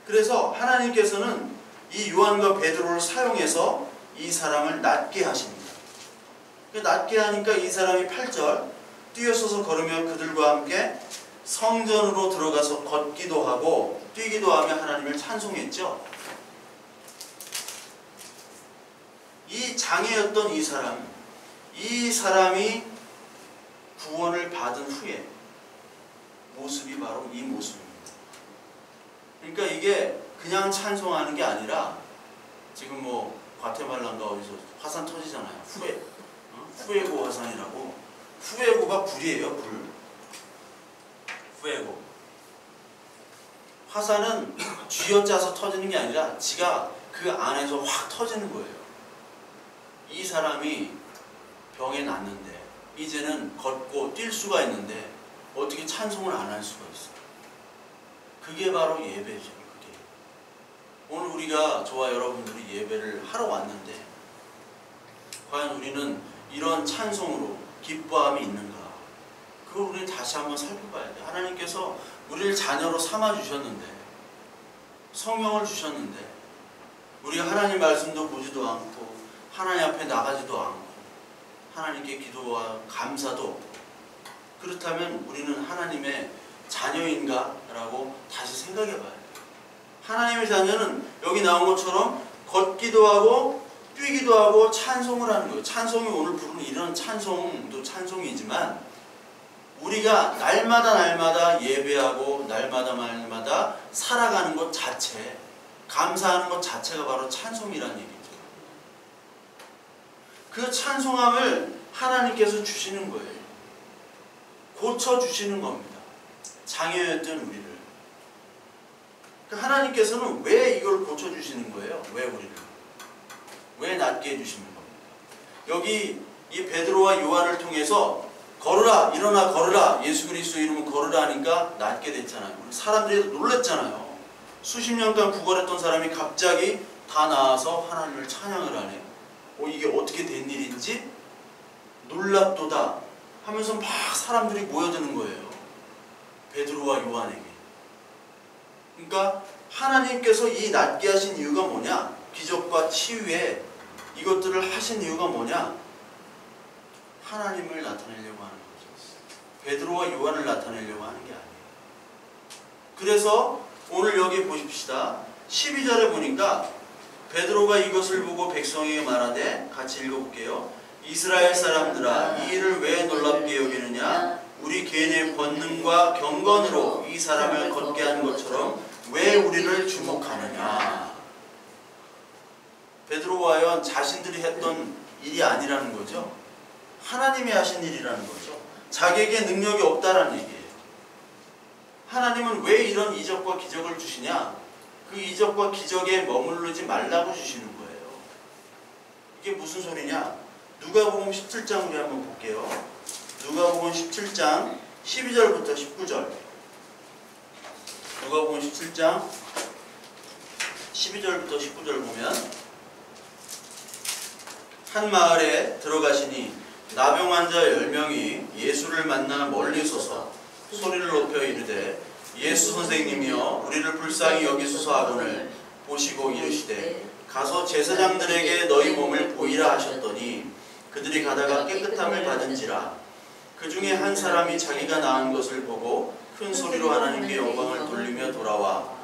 그래서 하나님께서는 이 요한과 베드로를 사용해서 이 사람을 낫게 하십니다. 낫게 하니까 이 사람이 8절 뛰어서서 걸으며 그들과 함께 성전으로 들어가서 걷기도 하고 뛰기도 하며 하나님을 찬송했죠. 이 장애였던 이 사람이 구원을 받은 후에 모습이 바로 이 모습입니다. 그러니까 이게 그냥 찬송하는 게 아니라 지금 뭐 과테말라인가 어디서 화산 터지잖아요. 후에고 화산이라고. 후에고가 불이에요. 불. 후에고. 화산은 쥐어짜서 터지는 게 아니라 지가 그 안에서 확 터지는 거예요. 이 사람이 병에 났는데 이제는 걷고 뛸 수가 있는데 어떻게 찬송을 안 할 수가 있어요. 그게 바로 예배죠. 그게. 오늘 우리가 저와 여러분들이 예배를 하러 왔는데 과연 우리는 이런 찬송으로 기뻐함이 있는가? 그걸 우리는 다시 한번 살펴봐야 돼. 하나님께서 우리를 자녀로 삼아주셨는데 성령을 주셨는데 우리가 하나님 말씀도 보지도 않고 하나님 앞에 나가지도 않고 하나님께 기도와 감사도 없고 그렇다면 우리는 하나님의 자녀인가? 라고 다시 생각해 봐야 돼요. 하나님의 자녀는 여기 나온 것처럼 걷기도 하고 뛰기도 하고 찬송을 하는 거예요. 찬송이 오늘 부르는 이런 찬송도 찬송이지만 우리가 날마다 예배하고 날마다 살아가는 것 자체, 감사하는 것 자체가 바로 찬송이라는 얘기죠. 그 찬송함을 하나님께서 주시는 거예요. 고쳐주시는 겁니다. 장애였던 우리를. 그러니까 하나님께서는 왜 이걸 고쳐주시는 거예요? 왜 우리를? 왜 낫게 해주시는 겁니까? 여기 이 베드로와 요한을 통해서 걸으라, 일어나 걸으라, 예수 그리스도 이름으로 걸으라 하니까 낫게 됐잖아요. 사람들이 놀랐잖아요. 수십 년간 구걸했던 사람이 갑자기 다 나와서 하나님을 찬양을 하네요. 이게 어떻게 된 일인지 놀랍도다 하면서 막 사람들이 모여드는 거예요. 베드로와 요한에게. 그러니까 하나님께서 이 낫게 하신 이유가 뭐냐? 기적과 치유에 이것들을 하신 이유가 뭐냐? 하나님을 나타내려고 하는 거죠. 베드로와 요한을 나타내려고 하는 게 아니에요. 그래서 오늘 여기 보십시다. 12절에 보니까 베드로가 이것을 보고 백성에게 말하되 같이 읽어볼게요. 이스라엘 사람들아 이 일을 왜 놀랍게 여기느냐? 우리 개인의 권능과 경건으로 이 사람을 걷게 하는 것처럼 왜 우리를 주목하느냐? 베드로와 요한 자신들이 했던 일이 아니라는 거죠. 하나님이 하신 일이라는 거죠. 자기에게 능력이 없다라는 얘기예요. 하나님은 왜 이런 이적과 기적을 주시냐? 그 이적과 기적에 머무르지 말라고 주시는 거예요. 이게 무슨 소리냐? 누가복음 17장 우리 한번 볼게요. 누가복음 17장 12절부터 19절. 누가복음 17장 12절부터 19절 보면 한 마을에 들어가시니 나병 환자 10명이 예수를 만나 멀리 서서 소리를 높여 이르되 예수 선생님이여 우리를 불쌍히 여기소서 하거늘 보시고 이르시되 가서 제사장들에게 너희 몸을 보이라 하셨더니 그들이 가다가 깨끗함을 받은지라. 그 중에 한 사람이 자기가 나은 것을 보고 큰 소리로 하나님께 영광을 돌리며 돌아와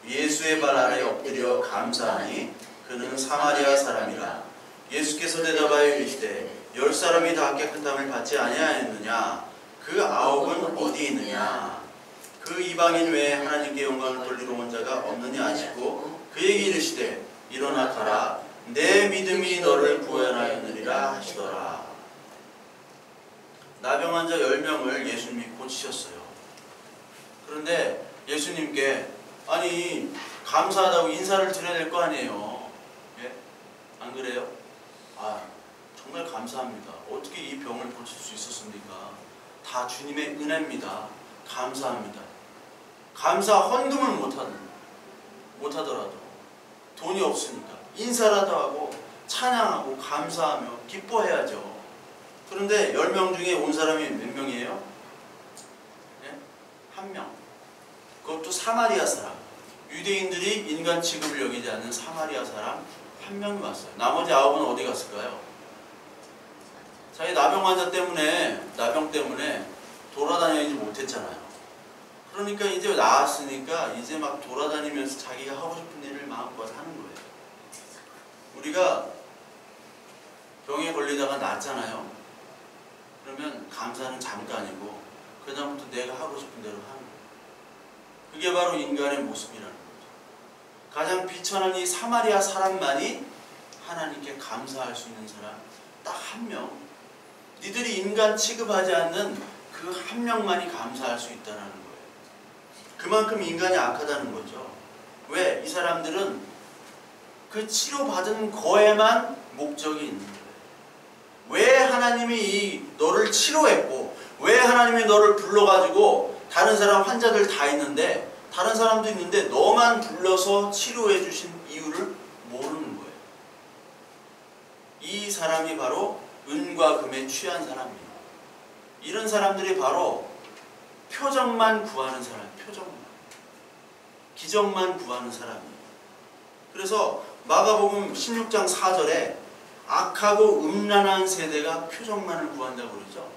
예수의 발 아래 엎드려 감사하니 그는 사마리아 사람이라. 예수께서 대답하여 이르시되 10사람이 다 깨끗함을 받지 아니하였느냐? 그 9은 어디 있느냐? 그 이방인 외에 하나님께 영광을 돌리러 온 자가 없느냐 하시고 그에게 이르시되 일어나 가라. 내 믿음이 너를 구원하였느니라 하시더라. 나병 환자 10명을 예수님이 고치셨어요. 그런데 예수님께 아니 감사하다고 인사를 드려야 될 거 아니에요. 예? 안 그래요? 정말 감사합니다. 어떻게 이 병을 고칠 수 있었습니까? 다 주님의 은혜입니다. 감사합니다. 감사 헌금을 못하더라도 돈이 없으니까 인사라도 하고 찬양하고 감사하며 기뻐해야죠. 그런데 10명 중에 온 사람이 몇 명이에요? 네? 1명. 그것도 사마리아 사람. 유대인들이 인간 취급을 여기지 않는 사마리아 사람 1명이 왔어요. 나머지 9은 어디 갔을까요? 자기 나병 환자 때문에, 나병 때문에 돌아다니지 못했잖아요. 그러니까 이제 나았으니까 이제 막 돌아다니면서 자기가 하고 싶은 일을 마음껏 하는 거예요. 우리가 병에 걸리다가 낫잖아요. 그러면 감사는 잠깐이고 그다음부터 내가 하고 싶은 대로 하는 거예요. 그게 바로 인간의 모습이라는 거죠. 가장 비천한 이 사마리아 사람만이 하나님께 감사할 수 있는 사람 딱 한 명. 니들이 인간 취급하지 않는 그 한 명만이 감사할 수 있다는 거예요. 그만큼 인간이 악하다는 거죠. 왜? 이 사람들은 그 치료받은 거에만 목적이 있는 거예요. 왜 하나님이 너를 치료했고 왜 하나님이 너를 불러가지고 다른 사람 환자들 다 있는데 다른 사람도 있는데 너만 불러서 치료해 주신 이유를 모르는 거예요. 이 사람이 바로 은과 금에 취한 사람이에요. 이런 사람들이 바로 표적만 구하는 사람, 표적만. 기적만 구하는 사람이에요. 그래서 마가복음 16장 4절에 악하고 음란한 세대가 표적만을 구한다고 그러죠.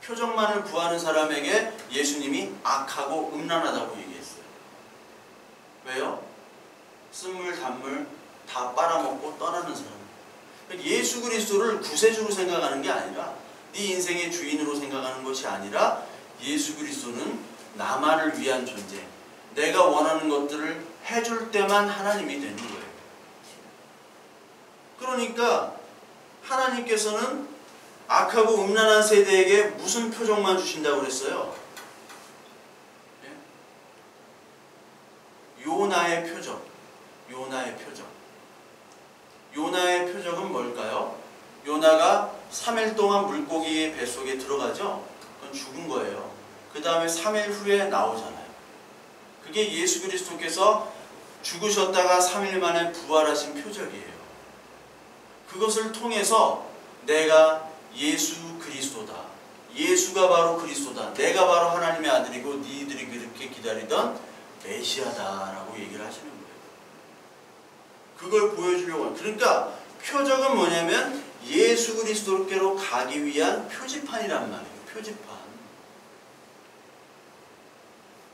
표적만을 구하는 사람에게 예수님이 악하고 음란하다고 얘기했어요. 왜요? 쓴물 단물 다 빨아먹고 떠나는 사람. 예수 그리스도를 구세주로 생각하는 게 아니라 네 인생의 주인으로 생각하는 것이 아니라 예수 그리스도는 나만을 위한 존재, 내가 원하는 것들을 해줄 때만 하나님이 되는 거예요. 그러니까 하나님께서는 악하고 음란한 세대에게 무슨 표적만 주신다고 그랬어요? 요나의 표적. 요나의 표적. 요나의 표적은 뭘까요? 요나가 3일 동안 물고기의 뱃속에 들어가죠? 그건 죽은 거예요. 그 다음에 3일 후에 나오잖아요. 그게 예수 그리스도께서 죽으셨다가 3일 만에 부활하신 표적이에요. 그것을 통해서 내가 예수 그리스도다. 예수가 바로 그리스도다. 내가 바로 하나님의 아들이고 니들이 그렇게 기다리던 메시아다라고 얘기를 하시는 거예요. 그걸 보여주려고 하는. 그러니까 표적은 뭐냐면 예수 그리스도께로 가기 위한 표지판이란 말이에요. 표지판.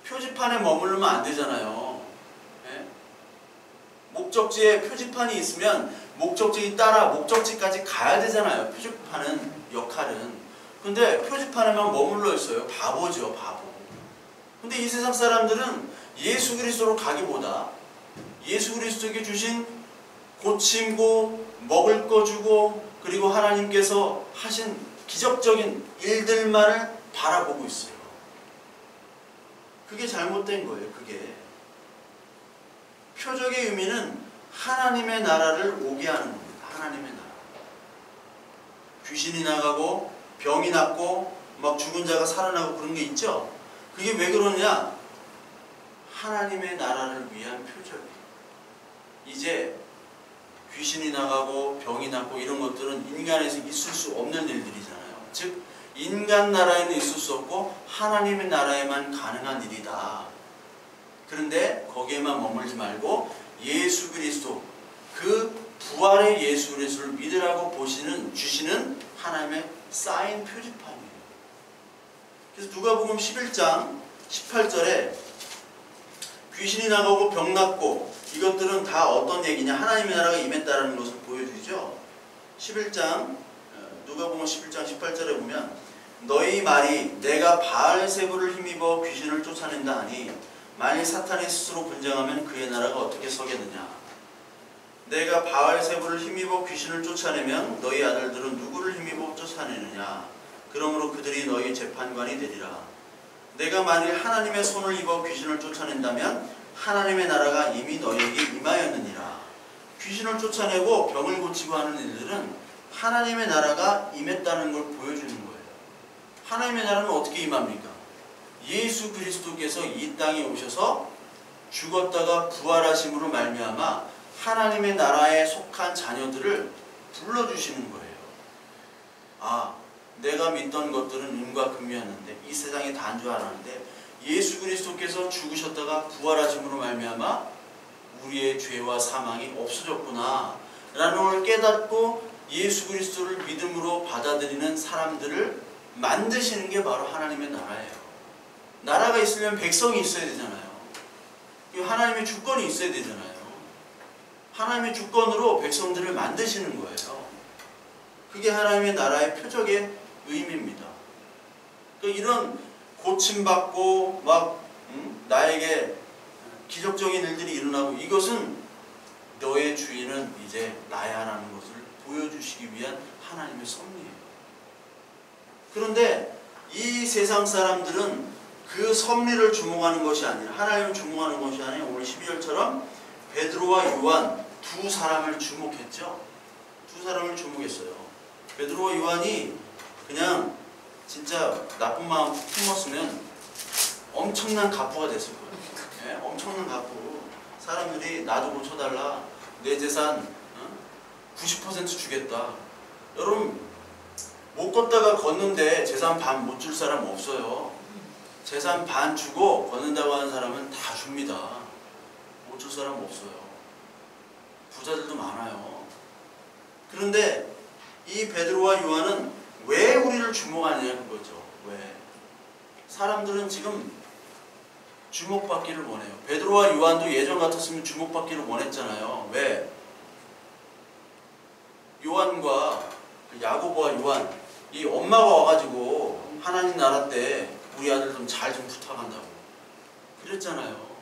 표지판에 머무르면 안 되잖아요. 네? 목적지에 표지판이 있으면 목적지 따라 목적지까지 가야 되잖아요. 표지판은 역할은. 근데 표지판에만 머물러 있어요. 바보죠, 바보. 근데 이 세상 사람들은 예수 그리스도로 가기보다 예수 그리스도에게 주신 고침고 먹을 거 주고 그리고 하나님께서 하신 기적적인 일들만을 바라보고 있어요. 그게 잘못된 거예요. 그게. 표적의 의미는 하나님의 나라를 오게 하는 겁니다. 하나님의 나라. 귀신이 나가고 병이 낫고 막 죽은 자가 살아나고 그런 게 있죠. 그게 왜 그러냐? 하나님의 나라를 위한 표적이에요. 이제 귀신이 나가고 병이 낫고 이런 것들은 인간에서 있을 수 없는 일들이잖아요. 즉 인간 나라에는 있을 수 없고 하나님의 나라에만 가능한 일이다. 그런데 거기에만 머물지 말고 예수 그리스도, 그 부활의 예수 그리스도를 믿으라고 주시는 하나님의 쌓인 표지판이에요. 그래서 누가복음 11장 18절에 귀신이 나가고 병 낫고 이것들은 다 어떤 얘기냐? 하나님의 나라가 임했다는 것을 보여주죠. 11장 누가복음 11장 18절에 보면 너희 말이 내가 바알세불을 힘입어 귀신을 쫓아낸다 하니 만일 사탄이 스스로 분쟁하면 그의 나라가 어떻게 서겠느냐? 내가 바알세불을 힘입어 귀신을 쫓아내면 너희 아들들은 누구를 힘입어 쫓아내느냐? 그러므로 그들이 너희 재판관이 되리라. 내가 만일 하나님의 손을 입어 귀신을 쫓아낸다면 하나님의 나라가 이미 너희에게 임하였느니라. 귀신을 쫓아내고 병을 고치고 하는 일들은 하나님의 나라가 임했다는 걸 보여주는 거예요. 하나님의 나라는 어떻게 임합니까? 예수 그리스도께서 이 땅에 오셔서 죽었다가 부활하심으로 말미암아 하나님의 나라에 속한 자녀들을 불러주시는 거예요. 아, 내가 믿던 것들은 은과 금이었는데 이 세상에 단 줄 알았는데 예수 그리스도께서 죽으셨다가 부활하심으로 말미암아 우리의 죄와 사망이 없어졌구나 라는 걸 깨닫고 예수 그리스도를 믿음으로 받아들이는 사람들을 만드시는 게 바로 하나님의 나라예요. 나라가 있으면 백성이 있어야 되잖아요. 하나님의 주권이 있어야 되잖아요. 하나님의 주권으로 백성들을 만드시는 거예요. 그게 하나님의 나라의 표적의 의미입니다. 이런 고침받고 막 나에게 기적적인 일들이 일어나고 이것은 너의 주인은 이제 나야라는 것을 보여주시기 위한 하나님의 섭리예요. 그런데 이 세상 사람들은 그 섭리를 주목하는 것이 아니라 하나님을 주목하는 것이 아니라 오늘 12절처럼 베드로와 요한 두 사람을 주목했죠. 두 사람을 주목했어요. 베드로와 요한이 그냥 진짜 나쁜 마음 품었으면 엄청난 갑부가 됐을 거예요. 네? 엄청난 갑부. 사람들이 나도 고쳐달라. 내 재산 90% 주겠다. 여러분 못 걷다가 걷는데 재산 반 못 줄 사람 없어요. 재산 반 주고 걷는다고 하는 사람은 다 줍니다. 못 줄 사람 없어요. 부자들도 많아요. 그런데 이 베드로와 요한은 왜 우리를 주목하느냐 그거죠. 왜? 사람들은 지금 주목받기를 원해요. 베드로와 요한도 예전 같았으면 주목받기를 원했잖아요. 왜? 요한과 야고보와 요한 이 엄마가 와가지고 하나님 나라 때 우리 아들 좀 잘 좀 부탁한다고 그랬잖아요.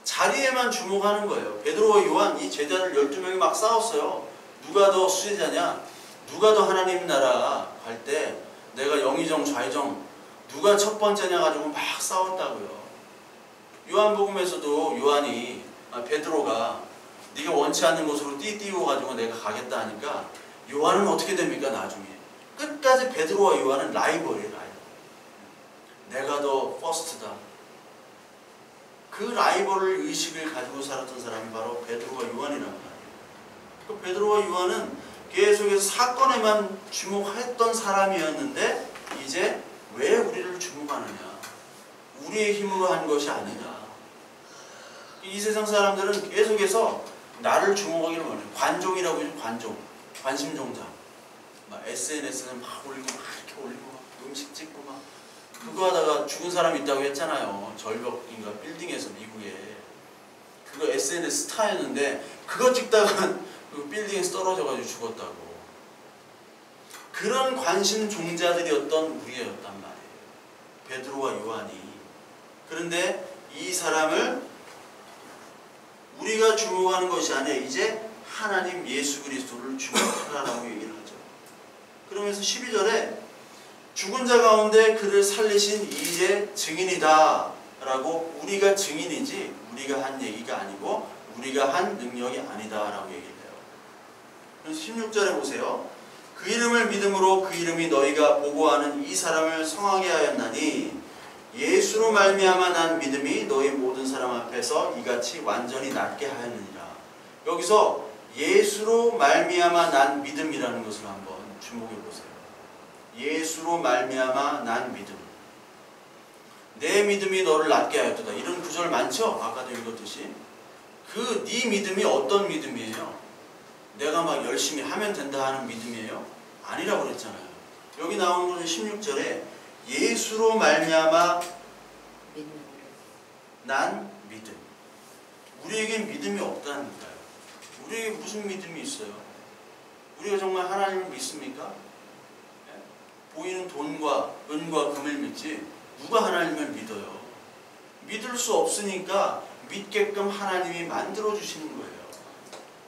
자리에만 주목하는 거예요. 베드로와 요한 이 제자들 12명이 막 싸웠어요. 누가 더 수제자냐? 누가 더 하나님 나라 갈 때 내가 영의정 좌의정 누가 첫 번째냐 가지고 막 싸웠다고요. 요한복음에서도 요한이 베드로가 네가 원치 않는 곳으로 띄워가지고 내가 가겠다 하니까 요한은 어떻게 됩니까? 나중에 끝까지 베드로와 요한은 라이벌이에요. 라이벌. 내가 더 퍼스트다. 그 라이벌 의식을 가지고 살았던 사람이 바로 베드로와 요한이란 말이에요. 그 베드로와 요한은 계속해서 사건에만 주목했던 사람이었는데 이제 왜 우리를 주목하느냐? 우리의 힘으로 한 것이 아니다. 이 세상 사람들은 계속해서 나를 주목하기를 원해요. 관종이라고 해요. 관종. 관심종자. 막 SNS는 막 올리고 막 이렇게 올리고 막 음식 찍고 막 그거 하다가 죽은 사람 있다고 했잖아요. 절벽인가 빌딩에서 미국에. 그거 SNS 스타였는데 그거 찍다가 그 빌딩에서 떨어져가지고 죽었다고. 그런 관심종자들이었던 우리였단 말이에요. 베드로와 요한이. 그런데 이 사람을 우리가 주목하는 것이 아니라 이제 하나님 예수 그리스도를 주목하라고 얘기를 하죠. 그러면서 12절에 죽은 자 가운데 그를 살리신 이제 증인이다 라고 우리가 증인이지 우리가 한 얘기가 아니고 우리가 한 능력이 아니다 라고 얘기를 해요. 그래서 16절에 보세요. 그 이름을 믿음으로 그 이름이 너희가 보고하는 이 사람을 성하게 하였나니 예수로 말미암아 난 믿음이 너희 모든 사람 앞에서 이같이 완전히 낫게 하였느니라. 여기서 예수로 말미암아 난 믿음이라는 것을 한번 주목해 보세요. 예수로 말미암아 난 믿음. 내 믿음이 너를 낫게 하였도다. 이런 구절 많죠? 아까도 읽었듯이. 그 네 믿음이 어떤 믿음이에요? 내가 막 열심히 하면 된다 하는 믿음이에요? 아니라고 그랬잖아요. 여기 나오는 것은 16절에 예수로 말미암아 난 믿음. 우리에겐 믿음이 없다니까요. 우리에게 무슨 믿음이 있어요? 우리가 정말 하나님을 믿습니까? 네? 보이는 돈과 은과 금을 믿지 누가 하나님을 믿어요? 믿을 수 없으니까 믿게끔 하나님이 만들어 주시는 거예요.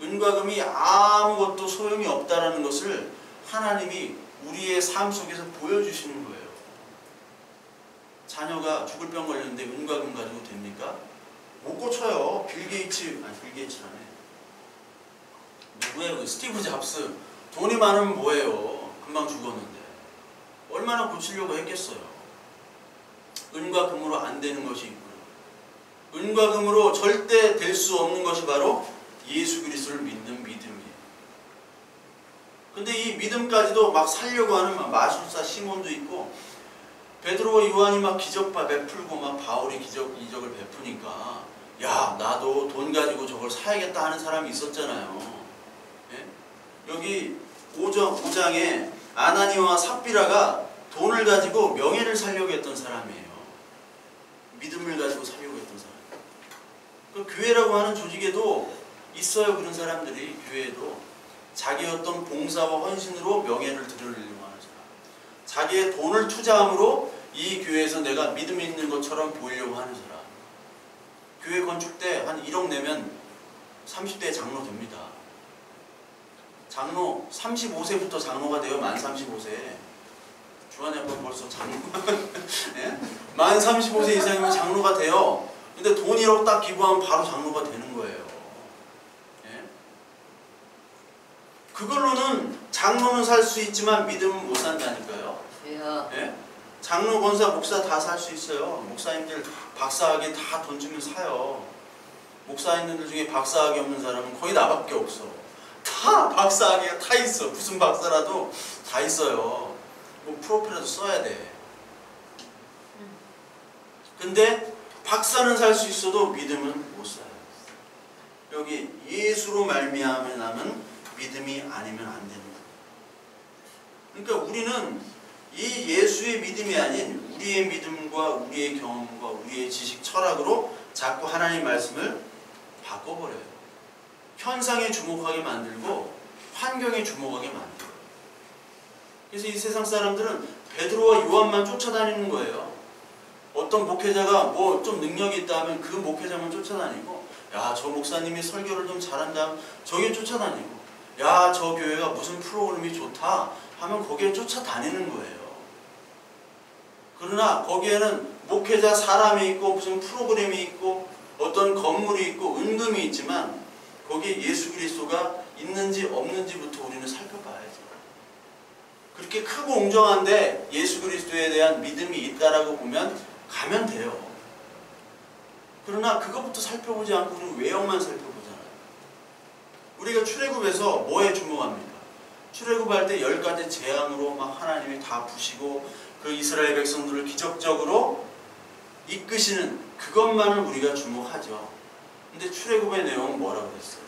은과 금이 아무것도 소용이 없다라는 것을 하나님이 우리의 삶 속에서 보여주시는 거예요. 자녀가 죽을 병 걸렸는데 은과 금 가지고 됩니까? 못 고쳐요. 빌 게이츠라네. 누구예요? 스티브 잡스. 돈이 많으면 뭐예요? 금방 죽었는데. 얼마나 고치려고 했겠어요. 은과 금으로 안 되는 것이 있고요. 은과 금으로 절대 될 수 없는 것이 바로 예수 그리스도를 믿는 믿음이에요. 근데 이 믿음까지도 막 살려고 하는 마술사 시몬도 있고 베드로와 요한이 막 기적 베풀고 막 바울이 이적을 베푸니까 야 나도 돈 가지고 저걸 사야겠다 하는 사람이 있었잖아요. 예? 여기 5장에 아나니아와 삽비라가 돈을 가지고 명예를 살려고 했던 사람이에요. 믿음을 가지고 살려고 했던 사람. 그 교회라고 하는 조직에도 있어요. 그런 사람들이 교회에도 자기의 어떤 봉사와 헌신으로 명예를 드리려고 하는 사람. 자기의 돈을 투자함으로 이 교회에서 내가 믿음 있는 것처럼 보이려고 하는 사람. 교회 건축 때 한 1억 내면 30대에 장로 됩니다. 장로 35세부터 장로가 돼요. 만 35세. 주한이 아빠 벌써 장로 예? 만 35세 이상이면 장로가 돼요. 근데 돈 1억 딱 기부하면 바로 장로가 되는 거예요. 예? 그걸로는 장로는 살 수 있지만 믿음은 못 산다니까요. 예? 장로, 권사, 목사 다 살 수 있어요. 목사님들 박사학위 다 돈 주면 사요. 목사님들 중에 박사학위 없는 사람은 거의 나밖에 없어. 다 박사학위가 다 있어. 무슨 박사라도 다 있어요. 뭐 프로필이라도 써야 돼. 근데 박사는 살 수 있어도 믿음은 못 살아요. 여기 예수로 말미암은 믿음이 아니면 안 되는 거예요. 그러니까 우리는 이 예수의 믿음이 아닌 우리의 믿음과 우리의 경험과 우리의 지식, 철학으로 자꾸 하나님의 말씀을 바꿔버려요. 현상에 주목하게 만들고 환경에 주목하게 만들어요. 그래서 이 세상 사람들은 베드로와 요한만 쫓아다니는 거예요. 어떤 목회자가 뭐 좀 능력이 있다 하면 그 목회자만 쫓아다니고, 야, 저 목사님이 설교를 좀 잘한다 하면 저게 쫓아다니고, 야, 저 교회가 무슨 프로그램이 좋다 하면 거기에 쫓아다니는 거예요. 그러나 거기에는 목회자 사람이 있고 무슨 프로그램이 있고 어떤 건물이 있고 은금이 있지만 거기에 예수 그리스도가 있는지 없는지부터 우리는 살펴봐야죠. 그렇게 크고 웅장한데 예수 그리스도에 대한 믿음이 있다라고 보면 가면 돼요. 그러나 그것부터 살펴보지 않고 우리는 외형만 살펴보잖아요. 우리가 출애굽에서 뭐에 주목합니까? 출애굽할 때 10가지 재앙으로 막 하나님이 다 부시고 그 이스라엘 백성들을 기적적으로 이끄시는 그것만을 우리가 주목하죠. 근데 출애굽의 내용은 뭐라고 그랬어요?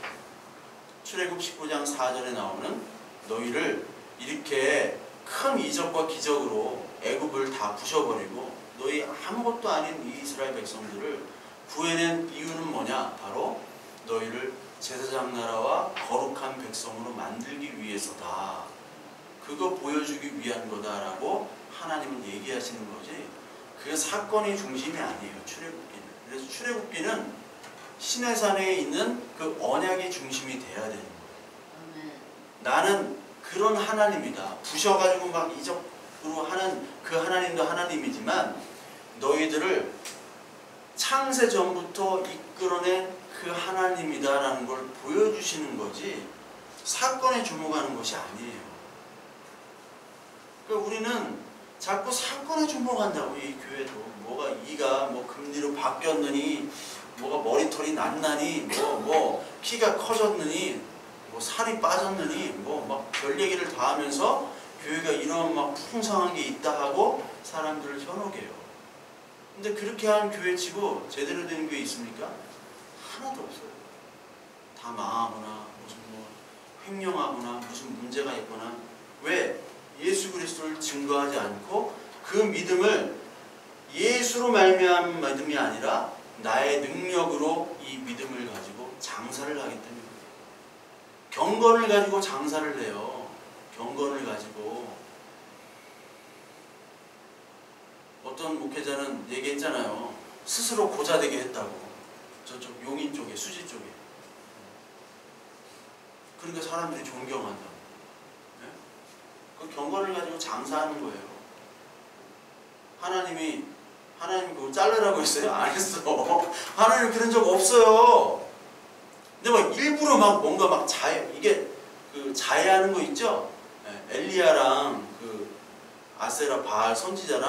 출애굽 19장 4절에 나오는 너희를 이렇게 큰 이적과 기적으로 애굽을 다 부셔버리고 너희 아무것도 아닌 이 이스라엘 백성들을 구해낸 이유는 뭐냐? 바로 너희를 제사장 나라와 거룩한 백성으로 만들기 위해서다. 그거 보여주기 위한 거다라고 하나님은 얘기하시는 거지. 그 사건이 중심이 아니에요. 출애굽기는. 그래서 출애굽기는 시내산에 있는 그 언약이 중심이 돼야 되는 거예요. 나는 그런 하나님이다. 부셔가지고 막 이적으로 하는 그 하나님도 하나님이지만 너희들을 창세 전부터 이끌어낸 그 하나님이다라는 걸 보여주시는 거지 사건에 주목하는 것이 아니에요. 그러니까 우리는 자꾸 사건에 주목한다고. 이 교회도 뭐가 이가 뭐 금리로 바뀌었느니 뭐가 머리털이 났나니 뭐 키가 커졌느니 뭐 살이 빠졌느니 뭐 막 별 얘기를 다 하면서 교회가 이런 막 풍성한 게 있다 하고 사람들을 현혹해요. 근데 그렇게 하는 교회 치고 제대로 된 교회 있습니까? 하나도 없어요. 다 망하거나 무슨 뭐 횡령하거나 무슨 문제가 있거나. 왜? 예수 그리스도를 증거하지 않고 그 믿음을 예수로 말미암은 믿음이 아니라 나의 능력으로 이 믿음을 가지고 장사를 하기 때문에 경건을 가지고 장사를 해요. 경건을 가지고. 어떤 목회자는 얘기했잖아요. 스스로 고자되게 했다고. 저쪽 용인 쪽에, 수지 쪽에. 그러니까 사람들이 존경한다고. 네? 그 경건을 가지고 장사하는 거예요. 하나님 그거 자르라고 했어요? 안 했어. 하나님 그런 적 없어요. 근데 막 일부러 막 뭔가 막 이게 그 자해하는 거 있죠? 엘리야랑 그 아세라 바알 선지자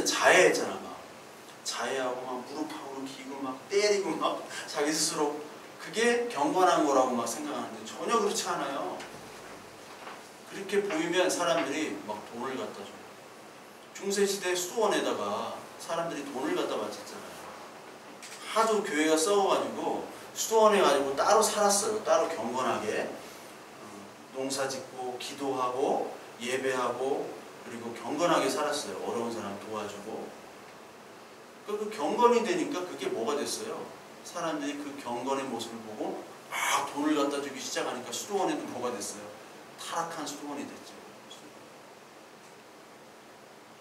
자해했잖아. 막 자해하고 막 무릎하고 기고 막 때리고 막 자기 스스로. 그게 경건한 거라고 막 생각하는데 전혀 그렇지 않아요. 그렇게 보이면 사람들이 막 돈을 갖다 줘요. 중세시대 수도원에다가 사람들이 돈을 갖다 바쳤잖아요. 하도 교회가 썩어가지고 수도원에 가지고 따로 살았어요. 따로 경건하게 농사 짓고 기도하고 예배하고 그리고 경건하게 살았어요. 어려운 사람 도와주고. 그 경건이 되니까 그게 뭐가 됐어요? 사람들이 그 경건의 모습을 보고 막 돈을 갖다 주기 시작하니까 수도원에도 뭐가 됐어요? 타락한 수도원이 됐죠.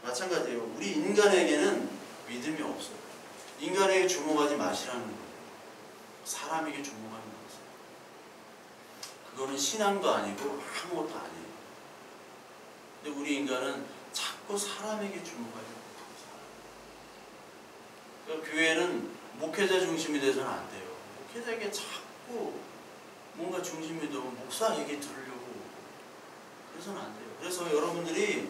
마찬가지예요. 우리 인간에게는 믿음이 없어요. 인간에게 주목하지 마시라는 거예요. 사람에게 주목하는 거죠. 그거는 신앙도 아니고 아무것도 아니에요. 근데 우리 인간은 자꾸 사람에게 주목하려고. 그러니까 교회는 목회자 중심이 돼서는 안 돼요. 목회자에게 자꾸 뭔가 중심이 되고 목사 얘기 들으려고 그래서는 안 돼요. 그래서 여러분들이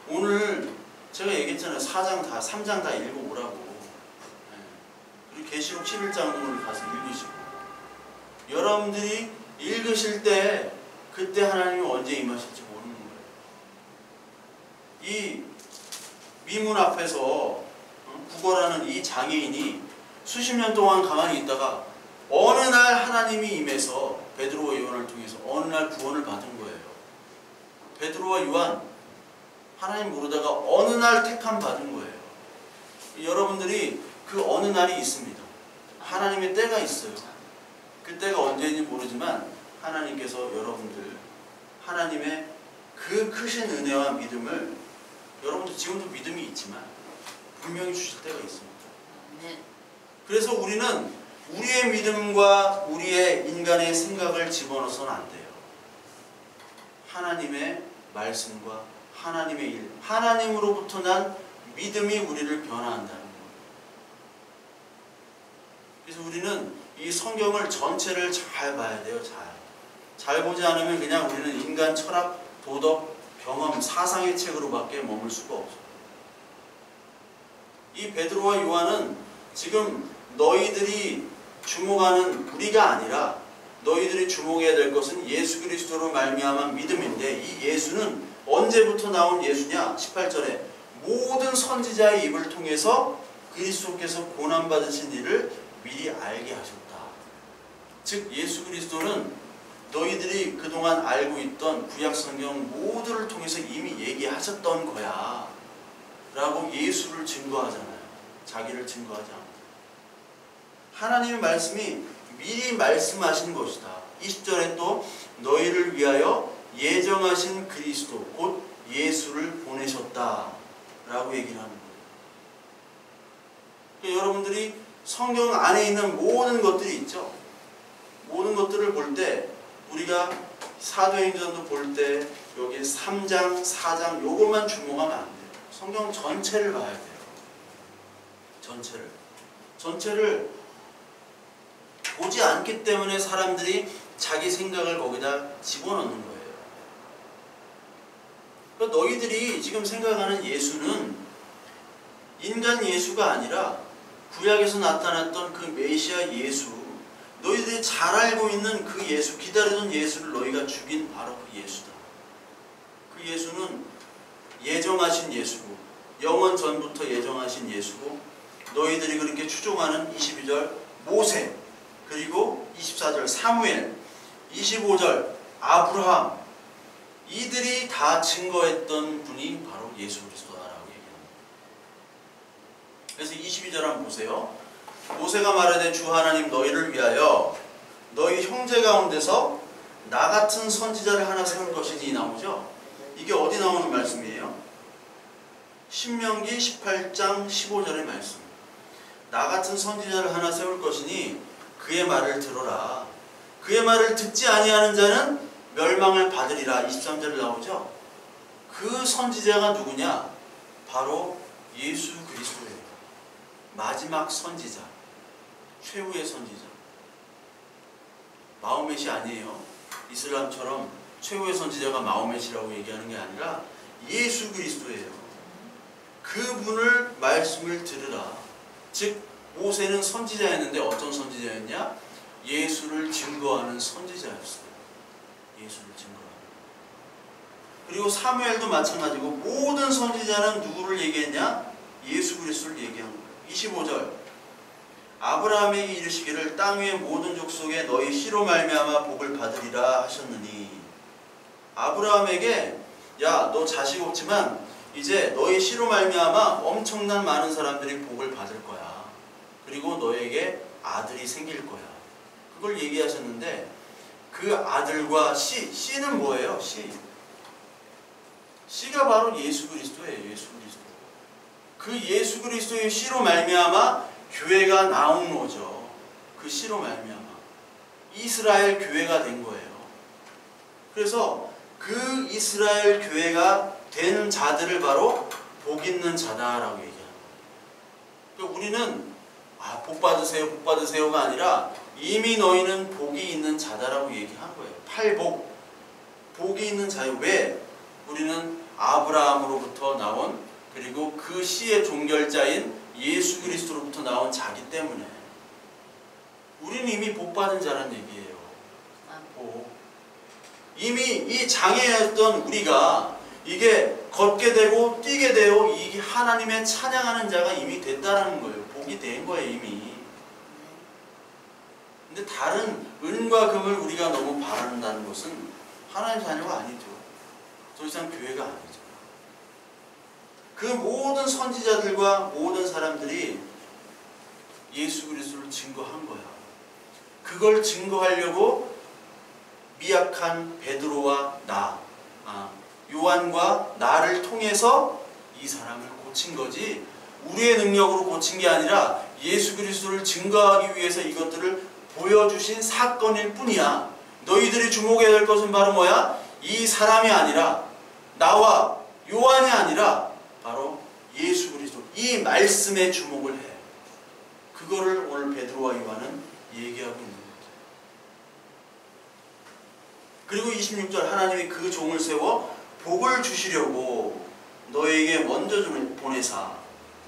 오늘 제가 얘기했잖아요. 3장 다 읽어보라고. 그리고 계시록 11장 오늘 가서 읽으시고, 여러분들이 읽으실 때 그때 하나님이 언제 임하실지 모르는 거예요. 이 미문 앞에서 구걸하는 이 장애인이 수십 년 동안 가만히 있다가 어느 날 하나님이 임해서 베드로와 요한을 통해서 어느 날 구원을 받은 거예요. 베드로와 요한 하나님 모르다가 어느 날 택함 받은 거예요. 여러분들이 그 어느 날이 있습니다. 하나님의 때가 있어요. 그 때가 언제인지 모르지만 하나님께서 여러분들 하나님의 그 크신 은혜와 믿음을, 여러분들 지금도 믿음이 있지만 분명히 주실 때가 있습니다. 그래서 우리는 우리의 믿음과 우리의 인간의 생각을 집어넣어서는 안 돼요. 하나님의 말씀과 하나님의 일, 하나님으로부터 난 믿음이 우리를 변화한다는 거예요. 그래서 우리는 이 성경을 전체를 잘 봐야 돼요. 잘 보지 않으면 그냥 우리는 인간 철학, 도덕, 경험, 사상의 책으로밖에 머물 수가 없어요. 이 베드로와 요한은 지금 너희들이 주목하는 우리가 아니라 너희들이 주목해야 될 것은 예수 그리스도로 말미암은 믿음인데, 이 예수는 언제부터 나온 예수냐? 18절에 모든 선지자의 입을 통해서 그리스도께서 고난받으신 일을 미리 알게 하셨다. 즉 예수 그리스도는 너희들이 그동안 알고 있던 구약성경 모두를 통해서 이미 얘기하셨던 거야 라고 예수를 증거하잖아요. 자기를 증거하지 않고 하나님의 말씀이 미리 말씀하신 것이다. 20절에 또 너희를 위하여 예정하신 그리스도 곧 예수를 보내셨다 라고 얘기를 하는 거예요. 그러니까 여러분들이 성경 안에 있는 모든 것들이 있죠. 모든 것들을 볼 때 우리가 사도행전도 볼 때 여기 3장, 4장 요것만 주목하면 안 돼요. 성경 전체를 봐야 돼요. 전체를 보지 않기 때문에 사람들이 자기 생각을 거기다 집어넣는 거예요. 그러니까 너희들이 지금 생각하는 예수는 인간 예수가 아니라 구약에서 나타났던 그 메시아 예수, 너희들이 잘 알고 있는 그 예수, 기다리던 예수를 너희가 죽인 바로 그 예수다. 그 예수는 예정하신 예수고, 영원 전부터 예정하신 예수고, 너희들이 그렇게 추종하는 22절 모세, 그리고 24절 사무엘, 25절 아브라함, 이들이 다 증거했던 분이 바로 예수 그리스도다라고 얘기합니다. 그래서 22절 한번 보세요. 모세가 말하되 주 하나님 너희를 위하여 너희 형제 가운데서 나 같은 선지자를 하나 세울 것이니 나오죠. 이게 어디 나오는 말씀이에요? 신명기 18장 15절의 말씀. 나 같은 선지자를 하나 세울 것이니 그의 말을 들어라. 그의 말을 듣지 아니하는 자는 멸망을 받으리라. 23절에 나오죠. 그 선지자가 누구냐? 바로 예수 그리스도예요. 마지막 선지자, 최후의 선지자. 마호멧이 아니에요. 이슬람처럼 최후의 선지자가 마호멧이라고 얘기하는 게 아니라 예수 그리스도예요. 그분을 말씀을 들으라. 즉 모세는 선지자였는데 어떤 선지자였냐? 예수를 증거하는 선지자였어요. 예수를 증거하는. 그리고 사무엘도 마찬가지고 모든 선지자는 누구를 얘기했냐? 예수 그리스도를 얘기한 거예요. 25절 아브라함에게 이르시기를 땅 위의 모든 족속에 너희 씨로 말미암아 복을 받으리라 하셨느니, 아브라함에게 야 너 자식 없지만 이제 너희 씨로 말미암아 엄청난 많은 사람들이 복을 받을 거야. 그리고 너에게 아들이 생길 거야. 그걸 얘기하셨는데 그 아들과 씨는 뭐예요? 씨가 바로 예수 그리스도예요. 예수 그리스도. 그 예수 그리스도의 씨로 말미암아 교회가 나온 거죠. 그 씨로 말미암아 이스라엘 교회가 된 거예요. 그래서 그 이스라엘 교회가 된 자들을 바로 복 있는 자다라고 얘기하는 거예요. 그러니까 우리는 복 받으세요, 복 받으세요가 아니라 이미 너희는 복이 있는 자다라고 얘기한 거예요. 팔복, 복이 있는 자예요. 왜? 우리는 아브라함으로부터 나온, 그리고 그 씨의 종결자인 예수 그리스도로부터 나온 자기 때문에 우리는 이미 복 받은 자란 얘기예요. 복. 이미 이 장애였던 우리가 이게 걷게 되고 뛰게 되고 이게 하나님의 찬양하는 자가 이미 됐다라는 거예요. 복이 된 거예요, 이미. 근데 다른 은과 금을 우리가 너무 바란다는 것은 하나님 자녀가 아니죠. 더 이상 교회가 아니죠. 그 모든 선지자들과 모든 사람들이 예수 그리스도를 증거한 거야. 그걸 증거하려고 미약한 베드로와 요한과 나를 통해서 이 사람을 고친 거지, 우리의 능력으로 고친 게 아니라 예수 그리스도를 증거하기 위해서 이것들을 보여주신 사건일 뿐이야. 너희들이 주목해야 될 것은 바로 뭐야? 이 사람이 아니라, 나와 요한이 아니라 바로 예수 그리스도, 이 말씀에 주목을 해. 그거를 오늘 베드로와 요한은 얘기하고 있는 거죠. 그리고 26절, 하나님이 그 종을 세워 복을 주시려고 너에게 먼저 보내사,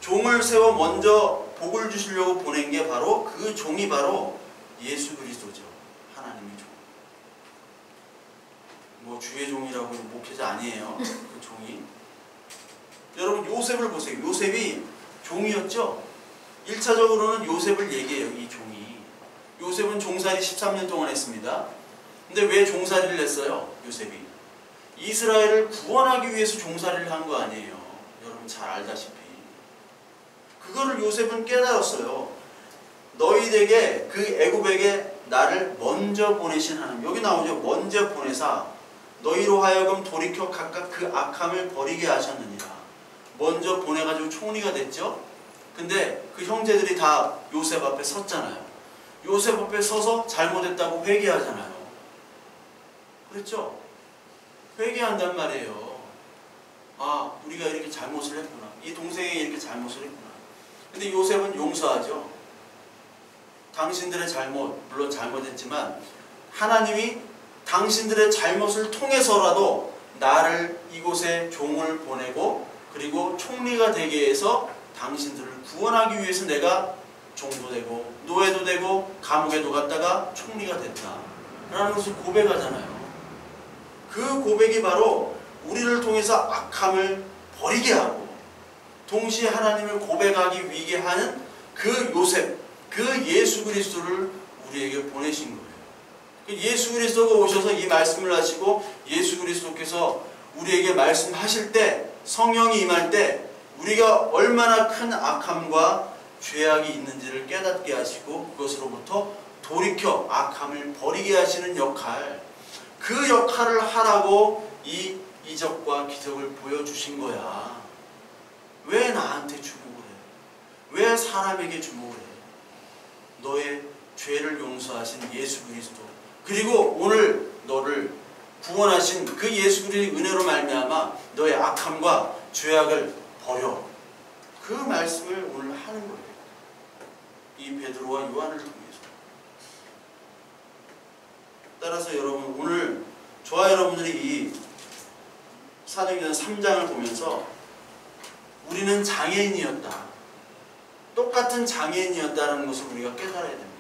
종을 세워 먼저 복을 주시려고 보낸 게 바로 그 종이 바로 예수 그리스도죠. 하나님의 종. 뭐 주의 종이라고 목회자 아니에요. 그 종이. 여러분 요셉을 보세요. 요셉이 종이었죠. 1차적으로는 요셉을 얘기해요. 이 종이. 요셉은 종살이 13년 동안 했습니다. 근데 왜 종살이를 했어요? 요셉이 이스라엘을 구원하기 위해서 종살이를 한 거 아니에요. 여러분 잘 알다시피. 그거를 요셉은 깨달았어요. 너희에게, 그 애굽에게 나를 먼저 보내신 하나님. 여기 나오죠. 먼저 보내사 너희로 하여금 돌이켜 각각 그 악함을 버리게 하셨느니라. 먼저 보내가지고 총리가 됐죠. 근데 그 형제들이 다 요셉 앞에 섰잖아요. 요셉 앞에 서서 잘못했다고 회개하잖아요. 그렇죠? 회개한단 말이에요. 우리가 이렇게 잘못을 했구나. 이 동생이 이렇게 잘못을 했구나. 근데 요셉은 용서하죠. 당신들의 잘못, 물론 잘못했지만 하나님이 당신들의 잘못을 통해서라도 나를 이곳에 종을 보내고 그리고 총리가 되게 해서 당신들을 구원하기 위해서 내가 종도 되고 노예도 되고 감옥에도 갔다가 총리가 됐다 라는 것을 고백하잖아요. 그 고백이 바로 우리를 통해서 악함을 버리게 하고 동시에 하나님을 고백하기 위해 하는 그 요셉, 그 예수 그리스도를 우리에게 보내신 거예요. 예수 그리스도가 오셔서 이 말씀을 하시고 예수 그리스도께서 우리에게 말씀하실 때, 성령이 임할 때 우리가 얼마나 큰 악함과 죄악이 있는지를 깨닫게 하시고 그것으로부터 돌이켜 악함을 버리게 하시는 역할, 그 역할을 하라고 이 이적과 기적을 보여주신 거야. 왜 나한테 주목을 해? 왜 사람에게 주목을 해? 너의 죄를 용서하신 예수 그리스도, 그리고 오늘 너를 구원하신 그 예수 그리스도의 은혜로 말미암아 너의 악함과 죄악을 버려. 그 말씀을 오늘 하는 거예요. 이 베드로와 요한을 통해서. 따라서 여러분, 오늘 저와 여러분들이 이 사도행전 3장을 보면서 우리는 장애인이었다, 똑같은 장애인이었다는 것을 우리가 깨달아야 됩니다.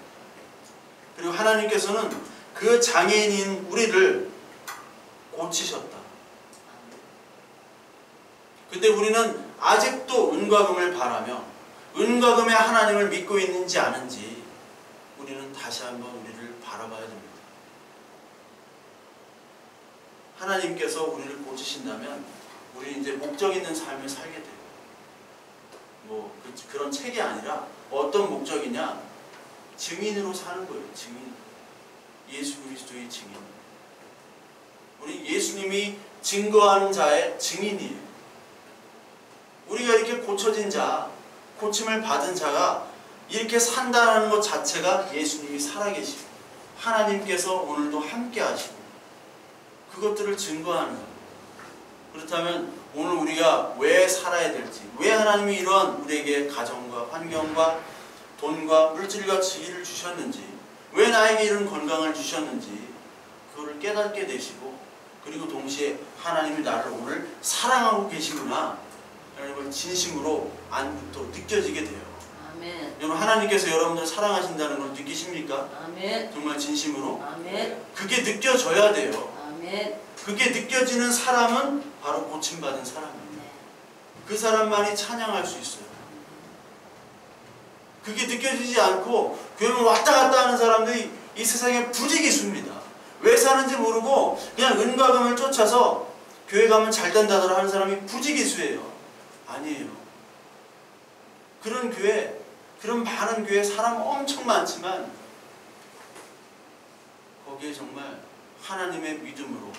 그리고 하나님께서는 그 장애인인 우리를 고치셨다. 근데 우리는 아직도 은과 금을 바라며 은과 금의 하나님을 믿고 있는지 아는지 우리는 다시 한번 우리를 바라봐야 됩니다. 하나님께서 우리를 고치신다면 우리는 이제 목적 있는 삶을 살게 돼요. 뭐 그런 책이 아니라 어떤 목적이냐? 증인으로 사는 거예요. 증인. 예수 그리스도의 증인. 우리 예수님이 증거하는 자의 증인이에요. 우리가 이렇게 고쳐진 자, 고침을 받은 자가 이렇게 산다는 것 자체가 예수님이 살아계시고 하나님께서 오늘도 함께 하시고 그것들을 증거하는 거예요. 그렇다면 오늘 우리가 왜 살아야 될지, 왜 하나님이 이러한 우리에게 가정과 환경과 돈과 물질과 지위를 주셨는지, 왜 나에게 이런 건강을 주셨는지 그거를 깨닫게 되시고, 그리고 동시에 하나님이 나를 오늘 사랑하고 계시구나 라는 걸 진심으로 안부터 느껴지게 돼요. 아멘. 여러분, 하나님께서 여러분들 사랑하신다는 걸 느끼십니까? 아멘. 정말 진심으로? 아멘. 그게 느껴져야 돼요. 아멘. 그게 느껴지는 사람은 바로 고침받은 사람입니다. 그 사람만이 찬양할 수 있어요. 그게 느껴지지 않고 교회만 왔다 갔다 하는 사람들이 이 세상에 부지기수입니다. 왜 사는지 모르고 그냥 은과 금을 쫓아서 교회 가면 잘 된다더라 하는 사람이 부지기수예요. 아니에요. 그런 교회, 그런 많은 교회 사람 엄청 많지만 거기에 정말 하나님의 믿음으로,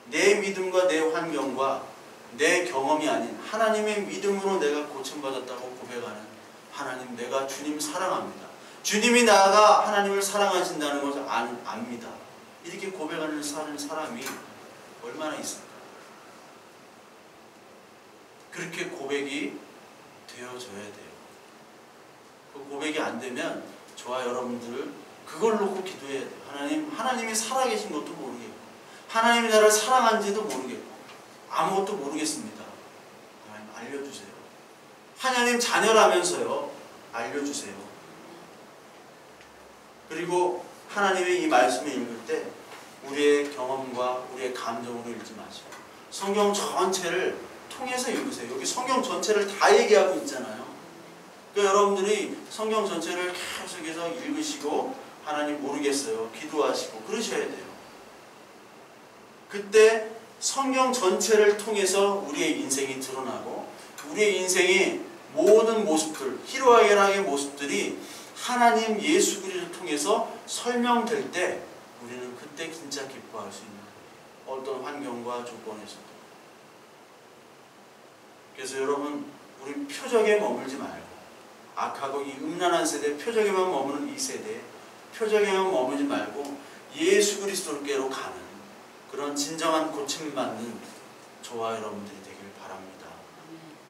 내 믿음과 내 환경과 내 경험이 아닌 하나님의 믿음으로 내가 고침받았다고 고백하는, 하나님, 내가 주님 사랑합니다. 주님이 나아가 하나님을 사랑하신다는 것을 압니다. 이렇게 고백하는 사람이 얼마나 있을까? 그렇게 고백이 되어져야 돼요. 그 고백이 안 되면 저와 여러분들 그걸 놓고 기도해야 돼요. 하나님이 살아계신 것도 모르겠고, 하나님이 나를 사랑한지도 모르겠고, 아무것도 모르겠습니다. 하나님 알려주세요. 하나님 자녀라면서요, 알려주세요. 그리고 하나님의 이 말씀을 읽을 때 우리의 경험과 우리의 감정으로 읽지 마시고 성경 전체를 통해서 읽으세요. 여기 성경 전체를 다 얘기하고 있잖아요. 그러니까 여러분들이 성경 전체를 계속해서 읽으시고 하나님 모르겠어요, 기도하시고 그러셔야 돼요. 그때 성경 전체를 통해서 우리의 인생이 드러나고 우리의 인생의 모든 모습들, 희로애락의 모습들이 하나님 예수 그리스도를 통해서 설명될 때 우리는 그때 진짜 기뻐할 수 있는 거예요. 어떤 환경과 조건에서도. 그래서 여러분, 우리 표적에 머물지 말고, 악하고 이 음란한 세대, 표적에만 머무는 이 세대, 표적에만 머물지 말고 예수 그리스도께로 가는 그런 진정한 고침받는 저와 여러분들이